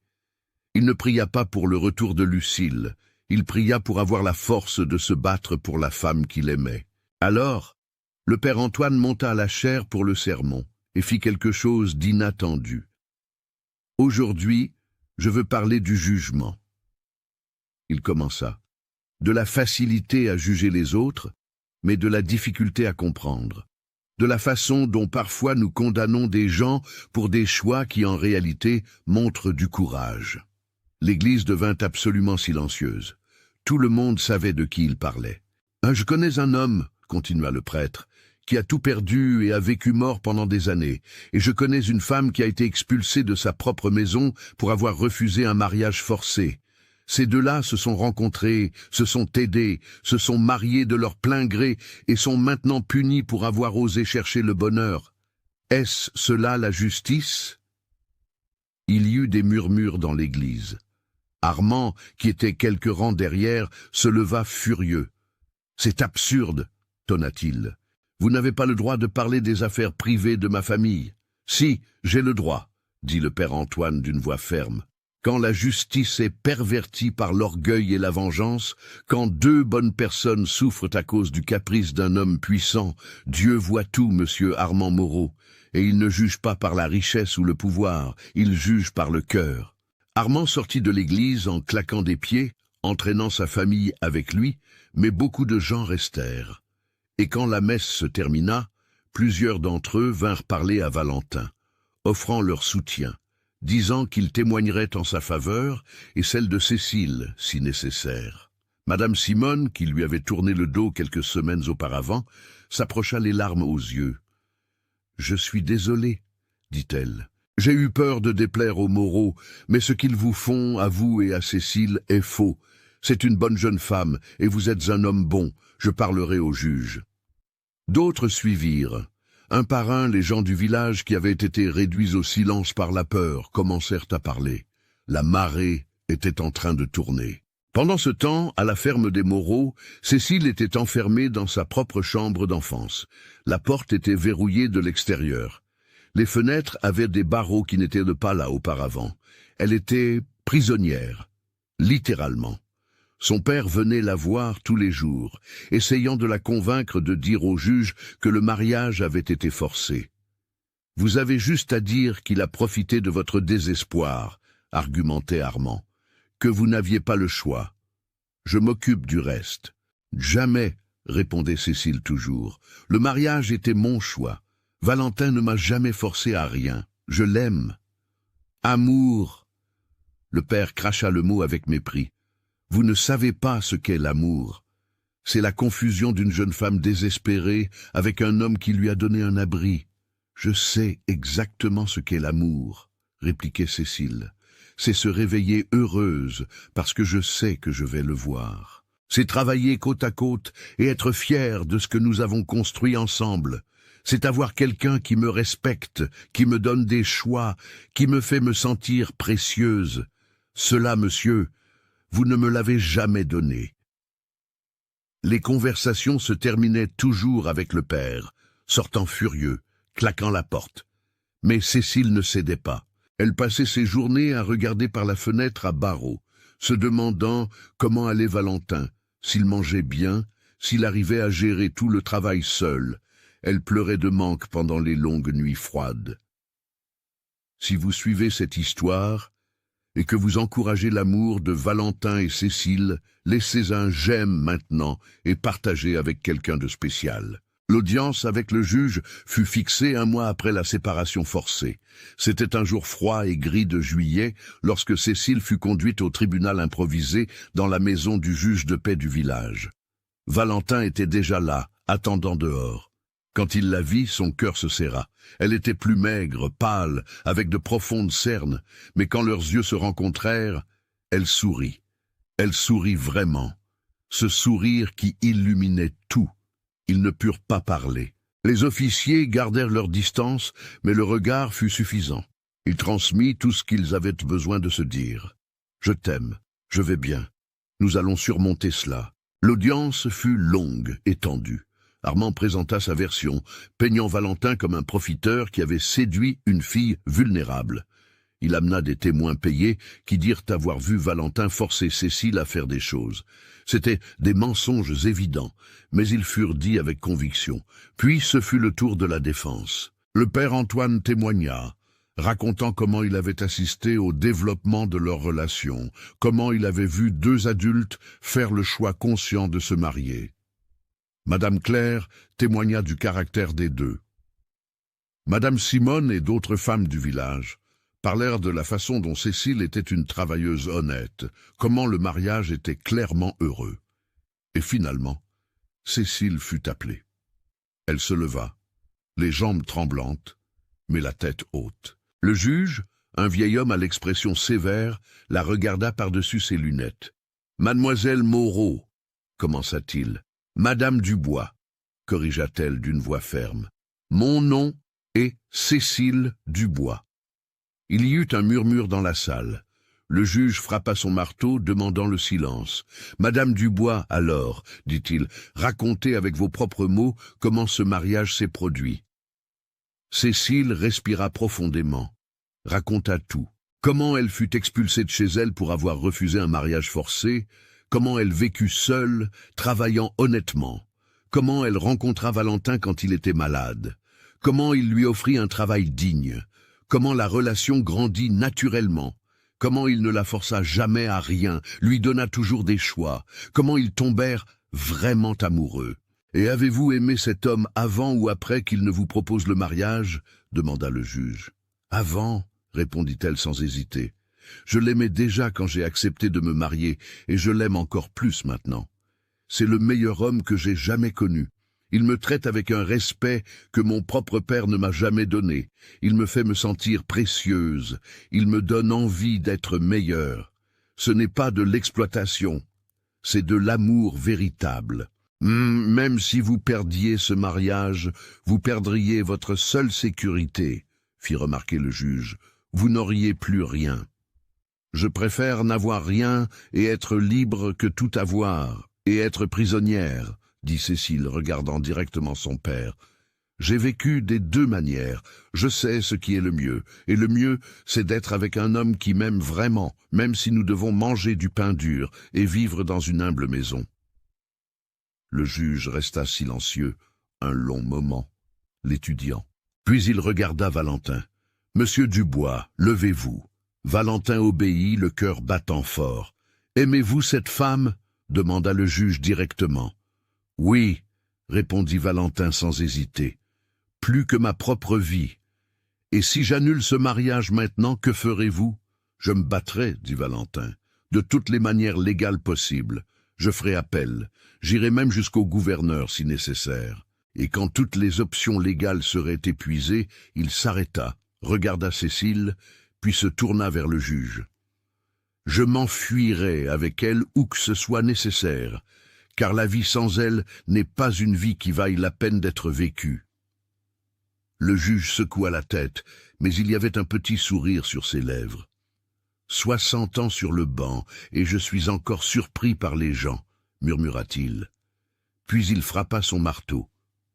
Il ne pria pas pour le retour de Lucille, il pria pour avoir la force de se battre pour la femme qu'il aimait. Alors, le père Antoine monta à la chaire pour le sermon et fit quelque chose d'inattendu. « Aujourd'hui, je veux parler du jugement. » Il commença. De la facilité à juger les autres, mais de la difficulté à comprendre. De la façon dont parfois nous condamnons des gens pour des choix qui en réalité montrent du courage. L'Église devint absolument silencieuse. Tout le monde savait de qui il parlait. « Je connais un homme, continua le prêtre, qui a tout perdu et a vécu mort pendant des années, et je connais une femme qui a été expulsée de sa propre maison pour avoir refusé un mariage forcé. Ces deux-là se sont rencontrés, se sont aidés, se sont mariés de leur plein gré et sont maintenant punis pour avoir osé chercher le bonheur. Est-ce cela la justice ?» Il y eut des murmures dans l'église. Armand, qui était quelques rangs derrière, se leva furieux. « C'est absurde, tonna-t-il. Vous n'avez pas le droit de parler des affaires privées de ma famille. »« Si, j'ai le droit, » dit le père Antoine d'une voix ferme. Quand la justice est pervertie par l'orgueil et la vengeance, quand deux bonnes personnes souffrent à cause du caprice d'un homme puissant, Dieu voit tout, monsieur Armand Moreau, et il ne juge pas par la richesse ou le pouvoir, il juge par le cœur. Armand sortit de l'église en claquant des pieds, entraînant sa famille avec lui, mais beaucoup de gens restèrent. Et quand la messe se termina, plusieurs d'entre eux vinrent parler à Valentin, offrant leur soutien, disant qu'il témoignerait en sa faveur et celle de Cécile, si nécessaire. Madame Simone, qui lui avait tourné le dos quelques semaines auparavant, s'approcha les larmes aux yeux. « Je suis désolée, dit-elle. J'ai eu peur de déplaire aux Moreau, mais ce qu'ils vous font, à vous et à Cécile, est faux. C'est une bonne jeune femme, et vous êtes un homme bon. Je parlerai au juge. » D'autres suivirent. Un par un, les gens du village qui avaient été réduits au silence par la peur commencèrent à parler. La marée était en train de tourner. Pendant ce temps, à la ferme des Moreau, Cécile était enfermée dans sa propre chambre d'enfance. La porte était verrouillée de l'extérieur. Les fenêtres avaient des barreaux qui n'étaient pas là auparavant. Elle était prisonnière, littéralement. Son père venait la voir tous les jours, essayant de la convaincre de dire au juge que le mariage avait été forcé. « Vous avez juste à dire qu'il a profité de votre désespoir, » argumentait Armand, « que vous n'aviez pas le choix. Je m'occupe du reste. »« Jamais, » répondait Cécile toujours. « Le mariage était mon choix. Valentin ne m'a jamais forcé à rien. Je l'aime. »« Amour !» Le père cracha le mot avec mépris. « Vous ne savez pas ce qu'est l'amour. C'est la confusion d'une jeune femme désespérée avec un homme qui lui a donné un abri. Je sais exactement ce qu'est l'amour, » répliquait Cécile. « C'est se réveiller heureuse parce que je sais que je vais le voir. C'est travailler côte à côte et être fière de ce que nous avons construit ensemble. C'est avoir quelqu'un qui me respecte, qui me donne des choix, qui me fait me sentir précieuse. Cela, monsieur, vous ne me l'avez jamais donné. » Les conversations se terminaient toujours avec le père, sortant furieux, claquant la porte. Mais Cécile ne cédait pas. Elle passait ses journées à regarder par la fenêtre à barreaux, se demandant comment allait Valentin, s'il mangeait bien, s'il arrivait à gérer tout le travail seul. Elle pleurait de manque pendant les longues nuits froides. Si vous suivez cette histoire, et que vous encouragez l'amour de Valentin et Cécile, laissez un j'aime maintenant et partagez avec quelqu'un de spécial. L'audience avec le juge fut fixée un mois après la séparation forcée. C'était un jour froid et gris de juillet lorsque Cécile fut conduite au tribunal improvisé dans la maison du juge de paix du village. Valentin était déjà là, attendant dehors. Quand il la vit, son cœur se serra. Elle était plus maigre, pâle, avec de profondes cernes, mais quand leurs yeux se rencontrèrent, elle sourit. Elle sourit vraiment. Ce sourire qui illuminait tout. Ils ne purent pas parler. Les officiers gardèrent leur distance, mais le regard fut suffisant. Il transmit tout ce qu'ils avaient besoin de se dire. « Je t'aime, je vais bien. Nous allons surmonter cela. » L'audience fut longue et tendue. Armand présenta sa version, peignant Valentin comme un profiteur qui avait séduit une fille vulnérable. Il amena des témoins payés qui dirent avoir vu Valentin forcer Cécile à faire des choses. C'étaient des mensonges évidents, mais ils furent dits avec conviction. Puis ce fut le tour de la défense. Le père Antoine témoigna, racontant comment il avait assisté au développement de leur relation, comment il avait vu deux adultes faire le choix conscient de se marier. Madame Claire témoigna du caractère des deux. Madame Simone et d'autres femmes du village parlèrent de la façon dont Cécile était une travailleuse honnête, comment le mariage était clairement heureux. Et finalement, Cécile fut appelée. Elle se leva, les jambes tremblantes, mais la tête haute. Le juge, un vieil homme à l'expression sévère, la regarda par-dessus ses lunettes. « Mademoiselle Moreau, commença-t-il. « Madame Dubois, corrigea-t-elle d'une voix ferme. Mon nom est Cécile Dubois. » Il y eut un murmure dans la salle. Le juge frappa son marteau, demandant le silence. « Madame Dubois, alors, dit-il, racontez avec vos propres mots comment ce mariage s'est produit. » Cécile respira profondément, raconta tout. Comment elle fut expulsée de chez elle pour avoir refusé un mariage forcé, comment elle vécut seule, travaillant honnêtement, comment elle rencontra Valentin quand il était malade, comment il lui offrit un travail digne, comment la relation grandit naturellement, comment il ne la força jamais à rien, lui donna toujours des choix, comment ils tombèrent vraiment amoureux. « Et avez-vous aimé cet homme avant ou après qu'il ne vous propose le mariage ?» demanda le juge. « Avant, » répondit-elle sans hésiter. « Je l'aimais déjà quand j'ai accepté de me marier, et je l'aime encore plus maintenant. C'est le meilleur homme que j'ai jamais connu. Il me traite avec un respect que mon propre père ne m'a jamais donné. Il me fait me sentir précieuse. Il me donne envie d'être meilleure. Ce n'est pas de l'exploitation, c'est de l'amour véritable. Même si vous perdiez ce mariage, vous perdriez votre seule sécurité, fit remarquer le juge. Vous n'auriez plus rien. Je préfère n'avoir rien et être libre que tout avoir, et être prisonnière, dit Cécile, regardant directement son père. J'ai vécu des deux manières. Je sais ce qui est le mieux, et le mieux, c'est d'être avec un homme qui m'aime vraiment, même si nous devons manger du pain dur et vivre dans une humble maison. Le juge resta silencieux un long moment, l'étudiant. Puis il regarda Valentin. « Monsieur Dubois, levez-vous. » Valentin obéit, le cœur battant fort. « Aimez-vous cette femme ?» demanda le juge directement. « Oui, » répondit Valentin sans hésiter. « Plus que ma propre vie. Et si j'annule ce mariage maintenant, que ferez-vous ?»« Je me battrai, » dit Valentin, « de toutes les manières légales possibles. Je ferai appel. J'irai même jusqu'au gouverneur si nécessaire. » Et quand toutes les options légales seraient épuisées, il s'arrêta, regarda Cécile, puis se tourna vers le juge. « Je m'enfuirai avec elle où que ce soit nécessaire, car la vie sans elle n'est pas une vie qui vaille la peine d'être vécue. » Le juge secoua la tête, mais il y avait un petit sourire sur ses lèvres. « 60 ans sur le banc, et je suis encore surpris par les gens, » murmura-t-il. Puis il frappa son marteau.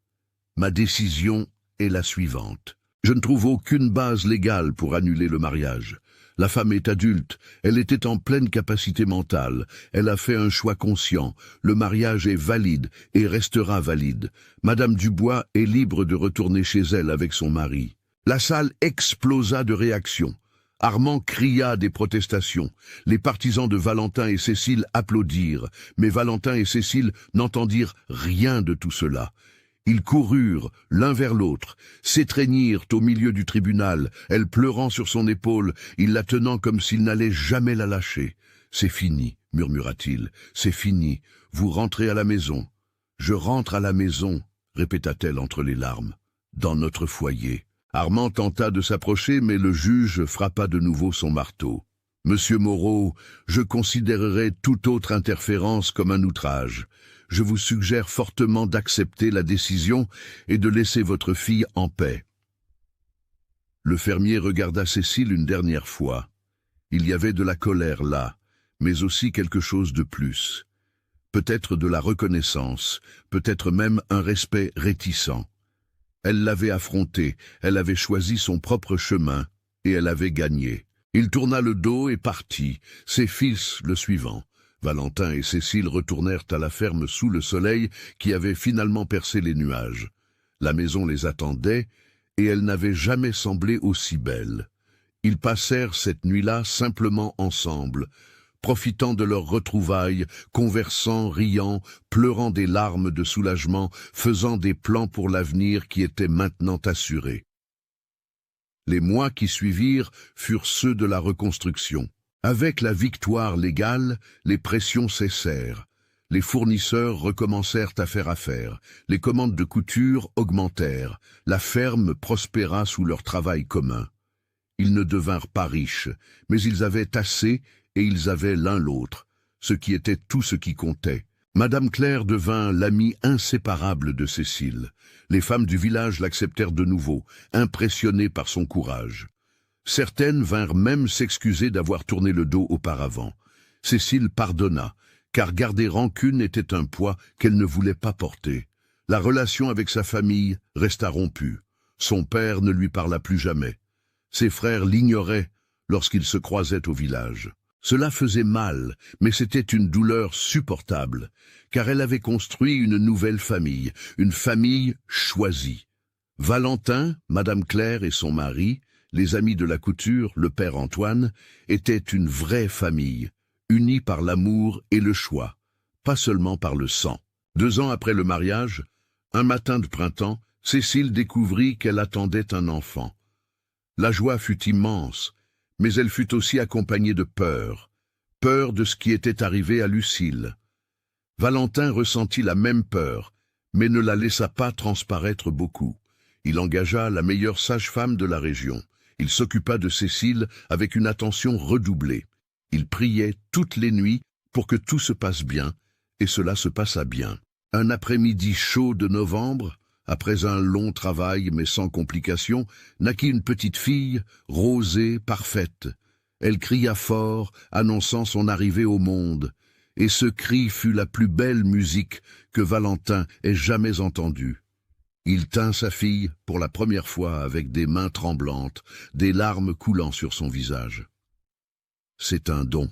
« Ma décision est la suivante. Je ne trouve aucune base légale pour annuler le mariage. La femme est adulte, elle était en pleine capacité mentale, elle a fait un choix conscient, le mariage est valide et restera valide. Madame Dubois est libre de retourner chez elle avec son mari. » La salle explosa de réactions. Armand cria des protestations. Les partisans de Valentin et Cécile applaudirent, mais Valentin et Cécile n'entendirent rien de tout cela. Ils coururent l'un vers l'autre, s'étreignirent au milieu du tribunal, elle pleurant sur son épaule, il la tenant comme s'il n'allait jamais la lâcher. « C'est fini, » murmura-t-il, « c'est fini, vous rentrez à la maison. »« Je rentre à la maison, » répéta-t-elle entre les larmes, « dans notre foyer. » Armand tenta de s'approcher, mais le juge frappa de nouveau son marteau. « Monsieur Moreau, je considérerai toute autre interférence comme un outrage. Je vous suggère fortement d'accepter la décision et de laisser votre fille en paix. » Le fermier regarda Cécile une dernière fois. Il y avait de la colère là, mais aussi quelque chose de plus. peut-être de la reconnaissance, peut-être même un respect réticent. Elle l'avait affronté, elle avait choisi son propre chemin, et elle avait gagné. Il tourna le dos et partit, ses fils le suivant. Valentin et Cécile retournèrent à la ferme sous le soleil qui avait finalement percé les nuages. La maison les attendait, et elle n'avait jamais semblé aussi belle. Ils passèrent cette nuit-là simplement ensemble, profitant de leurs retrouvailles, conversant, riant, pleurant des larmes de soulagement, faisant des plans pour l'avenir qui étaient maintenant assurés. Les mois qui suivirent furent ceux de la reconstruction. Avec la victoire légale, les pressions cessèrent. Les fournisseurs recommencèrent à faire affaire. Les commandes de couture augmentèrent. La ferme prospéra sous leur travail commun. Ils ne devinrent pas riches, mais ils avaient assez et ils avaient l'un l'autre, ce qui était tout ce qui comptait. Madame Claire devint l'amie inséparable de Cécile. Les femmes du village l'acceptèrent de nouveau, impressionnées par son courage. Certaines vinrent même s'excuser d'avoir tourné le dos auparavant. Cécile pardonna, car garder rancune était un poids qu'elle ne voulait pas porter. La relation avec sa famille resta rompue. Son père ne lui parla plus jamais. Ses frères l'ignoraient lorsqu'ils se croisaient au village. Cela faisait mal, mais c'était une douleur supportable, car elle avait construit une nouvelle famille, une famille choisie. Valentin, Madame Claire et son mari, les amis de la couture, le père Antoine, étaient une vraie famille, unie par l'amour et le choix, pas seulement par le sang. 2 ans après le mariage, un matin de printemps, Cécile découvrit qu'elle attendait un enfant. La joie fut immense, mais elle fut aussi accompagnée de peur de ce qui était arrivé à Lucille. Valentin ressentit la même peur, mais ne la laissa pas transparaître beaucoup. Il engagea la meilleure sage-femme de la région. Il s'occupa de Cécile avec une attention redoublée. Il priait toutes les nuits pour que tout se passe bien, et cela se passa bien. Un après-midi chaud de novembre, après un long travail mais sans complications, naquit une petite fille, rosée, parfaite. Elle cria fort, annonçant son arrivée au monde, et ce cri fut la plus belle musique que Valentin ait jamais entendue. Il tint sa fille pour la première fois avec des mains tremblantes, des larmes coulant sur son visage. « C'est un don »,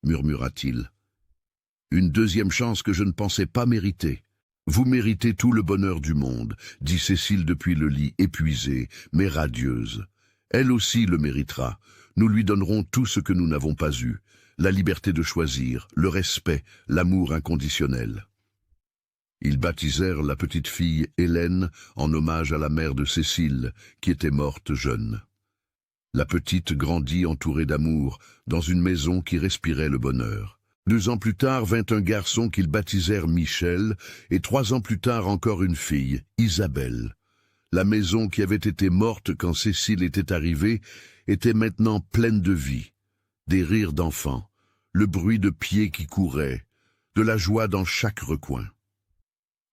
murmura-t-il. « Une deuxième chance que je ne pensais pas mériter. » « Vous méritez tout le bonheur du monde, » dit Cécile depuis le lit, épuisée, mais radieuse. « Elle aussi le méritera. Nous lui donnerons tout ce que nous n'avons pas eu, la liberté de choisir, le respect, l'amour inconditionnel. » Ils baptisèrent la petite fille Hélène en hommage à la mère de Cécile, qui était morte jeune. La petite grandit entourée d'amour, dans une maison qui respirait le bonheur. 2 ans plus tard vint un garçon qu'ils baptisèrent Michel, et 3 ans plus tard encore une fille, Isabelle. La maison qui avait été morte quand Cécile était arrivée était maintenant pleine de vie. Des rires d'enfants, le bruit de pieds qui couraient, de la joie dans chaque recoin.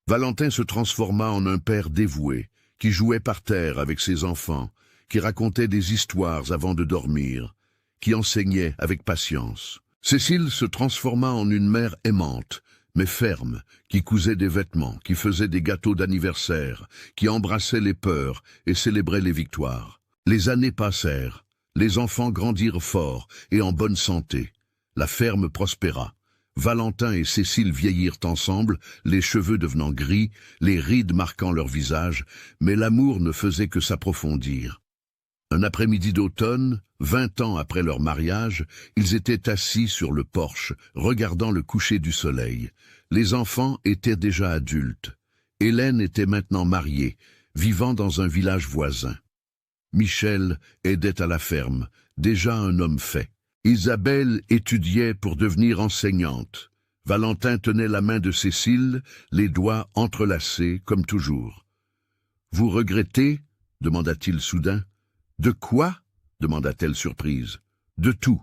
Valentin se transforma en un père dévoué, qui jouait par terre avec ses enfants, qui racontait des histoires avant de dormir, qui enseignait avec patience. Cécile se transforma en une mère aimante, mais ferme, qui cousait des vêtements, qui faisait des gâteaux d'anniversaire, qui embrassait les peurs et célébrait les victoires. Les années passèrent, les enfants grandirent forts et en bonne santé. La ferme prospéra. Valentin et Cécile vieillirent ensemble, les cheveux devenant gris, les rides marquant leur visage, mais l'amour ne faisait que s'approfondir. Un après-midi d'automne, 20 ans après leur mariage, ils étaient assis sur le porche, regardant le coucher du soleil. Les enfants étaient déjà adultes. Hélène était maintenant mariée, vivant dans un village voisin. Michel aidait à la ferme, déjà un homme fait. Isabelle étudiait pour devenir enseignante. Valentin tenait la main de Cécile, les doigts entrelacés comme toujours. « Vous regrettez ?» demanda-t-il soudain. « De quoi ?» demanda-t-elle surprise. « De tout.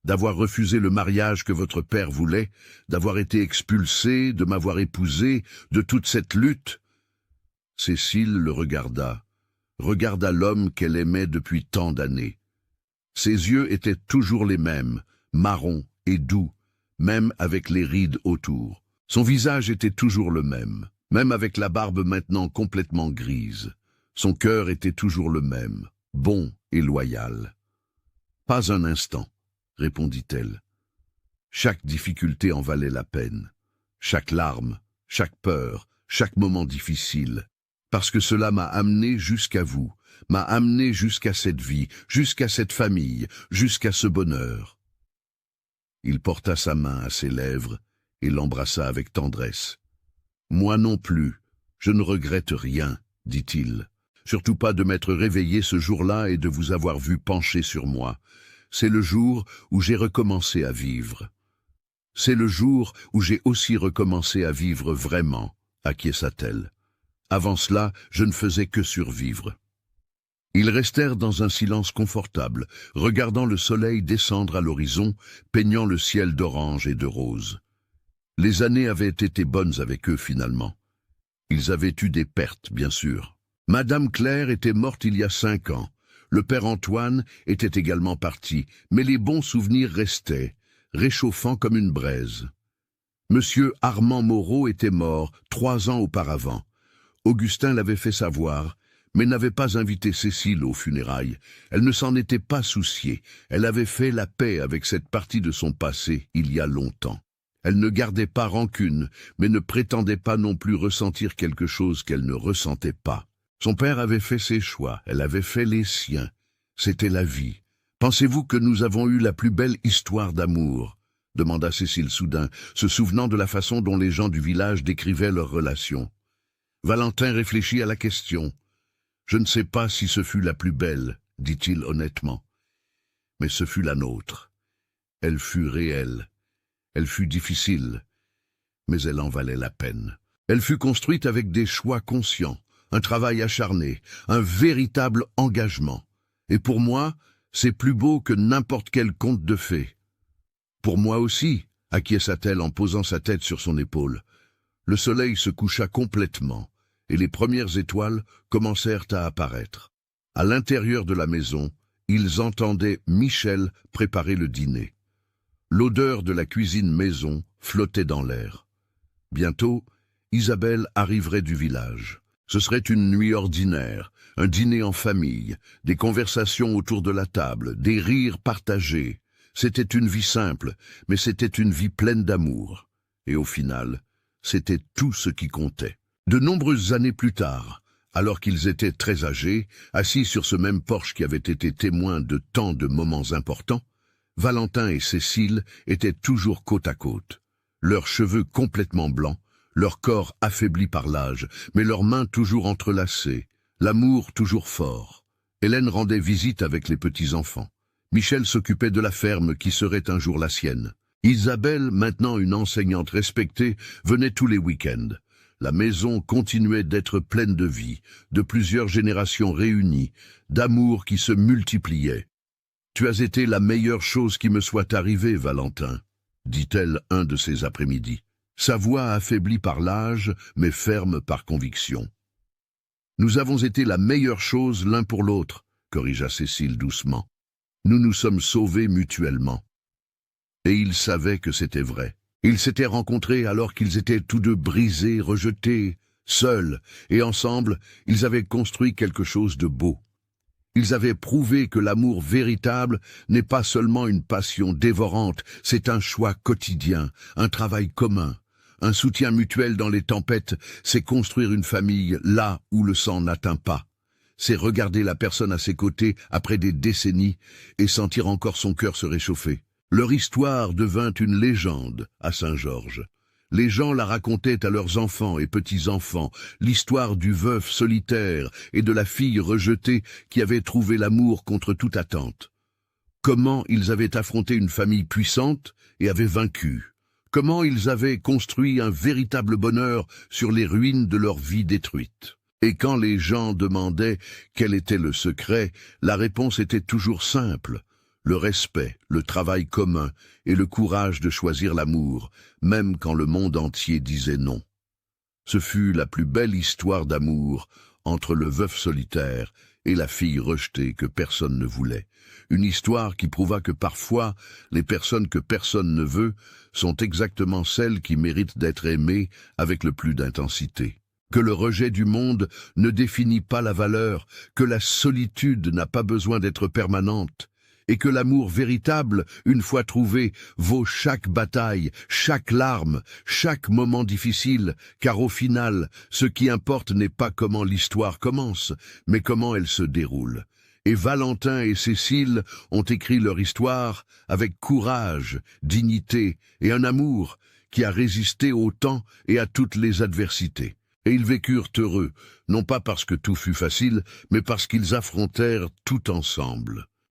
D'avoir refusé le mariage que votre père voulait, d'avoir été expulsée, de m'avoir épousée, de toute cette lutte. » Cécile le regarda l'homme qu'elle aimait depuis tant d'années. Ses yeux étaient toujours les mêmes, marrons et doux, même avec les rides autour. Son visage était toujours le même avec la barbe maintenant complètement grise. Son cœur était toujours le même, bon et loyal. « Pas un instant, » répondit-elle. Chaque difficulté en valait la peine. Chaque larme, chaque peur, chaque moment difficile. Parce que cela m'a amené jusqu'à vous, m'a amené jusqu'à cette vie, jusqu'à cette famille, jusqu'à ce bonheur. Il porta sa main à ses lèvres et l'embrassa avec tendresse. « Moi non plus, je ne regrette rien, dit-il. Surtout pas de m'être réveillé ce jour-là et de vous avoir vu pencher sur moi. C'est le jour où j'ai recommencé à vivre. C'est le jour où j'ai aussi recommencé à vivre vraiment, acquiesça-t-elle. Avant cela, je ne faisais que survivre. » Ils restèrent dans un silence confortable, regardant le soleil descendre à l'horizon, peignant le ciel d'orange et de rose. Les années avaient été bonnes avec eux finalement. Ils avaient eu des pertes, bien sûr. Madame Claire était morte il y a 5 ans. Le père Antoine était également parti, mais les bons souvenirs restaient, réchauffant comme une braise. Monsieur Armand Moreau était mort 3 ans auparavant. Augustin l'avait fait savoir, mais n'avait pas invité Cécile aux funérailles. Elle ne s'en était pas souciée. Elle avait fait la paix avec cette partie de son passé il y a longtemps. Elle ne gardait pas rancune, mais ne prétendait pas non plus ressentir quelque chose qu'elle ne ressentait pas. Son père avait fait ses choix, elle avait fait les siens. C'était la vie. « Pensez-vous que nous avons eu la plus belle histoire d'amour ?» demanda Cécile soudain, se souvenant de la façon dont les gens du village décrivaient leur relation. Valentin réfléchit à la question. « Je ne sais pas si ce fut la plus belle, dit-il honnêtement. Mais ce fut la nôtre. Elle fut réelle. Elle fut difficile, mais elle en valait la peine. Elle fut construite avec des choix conscients, un travail acharné, un véritable engagement. Et pour moi, c'est plus beau que n'importe quel conte de fées. Pour moi aussi, acquiesça-t-elle en posant sa tête sur son épaule. Le soleil se coucha complètement, et les premières étoiles commencèrent à apparaître. À l'intérieur de la maison, ils entendaient Michel préparer le dîner. L'odeur de la cuisine maison flottait dans l'air. Bientôt, Isabelle arriverait du village. Ce serait une nuit ordinaire, un dîner en famille, des conversations autour de la table, des rires partagés. C'était une vie simple, mais c'était une vie pleine d'amour. Et au final, c'était tout ce qui comptait. De nombreuses années plus tard, alors qu'ils étaient très âgés, assis sur ce même porche qui avait été témoin de tant de moments importants, Valentin et Cécile étaient toujours côte à côte, leurs cheveux complètement blancs, leur corps affaibli par l'âge, mais leurs mains toujours entrelacées, l'amour toujours fort. Hélène rendait visite avec les petits-enfants. Michel s'occupait de la ferme qui serait un jour la sienne. Isabelle, maintenant une enseignante respectée, venait tous les week-ends. La maison continuait d'être pleine de vie, de plusieurs générations réunies, d'amour qui se multipliait. « Tu as été la meilleure chose qui me soit arrivée, Valentin, » dit-elle un de ces après-midi. Sa voix affaiblie par l'âge, mais ferme par conviction. « Nous avons été la meilleure chose l'un pour l'autre, » corrigea Cécile doucement. « Nous nous sommes sauvés mutuellement. » Et ils savaient que c'était vrai. Ils s'étaient rencontrés alors qu'ils étaient tous deux brisés, rejetés, seuls, et ensemble, ils avaient construit quelque chose de beau. Ils avaient prouvé que l'amour véritable n'est pas seulement une passion dévorante, c'est un choix quotidien, un travail commun. Un soutien mutuel dans les tempêtes, c'est construire une famille là où le sang n'atteint pas. C'est regarder la personne à ses côtés après des décennies et sentir encore son cœur se réchauffer. Leur histoire devint une légende à Saint-Georges. Les gens la racontaient à leurs enfants et petits-enfants, l'histoire du veuf solitaire et de la fille rejetée qui avait trouvé l'amour contre toute attente. Comment ils avaient affronté une famille puissante et avaient vaincu. Comment ils avaient construit un véritable bonheur sur les ruines de leur vie détruite. Et quand les gens demandaient quel était le secret, la réponse était toujours simple. Le respect, le travail commun et le courage de choisir l'amour, même quand le monde entier disait non. Ce fut la plus belle histoire d'amour entre le veuf solitaire et la fille rejetée que personne ne voulait. Une histoire qui prouva que parfois, les personnes que personne ne veut sont exactement celles qui méritent d'être aimées avec le plus d'intensité. Que le rejet du monde ne définit pas la valeur, que la solitude n'a pas besoin d'être permanente, et que l'amour véritable, une fois trouvé, vaut chaque bataille, chaque larme, chaque moment difficile, car au final, ce qui importe n'est pas comment l'histoire commence, mais comment elle se déroule. Et Valentin et Cécile ont écrit leur histoire avec courage, dignité et un amour qui a résisté au temps et à toutes les adversités. Et ils vécurent heureux, non pas parce que tout fut facile, mais parce qu'ils affrontèrent tout ensemble.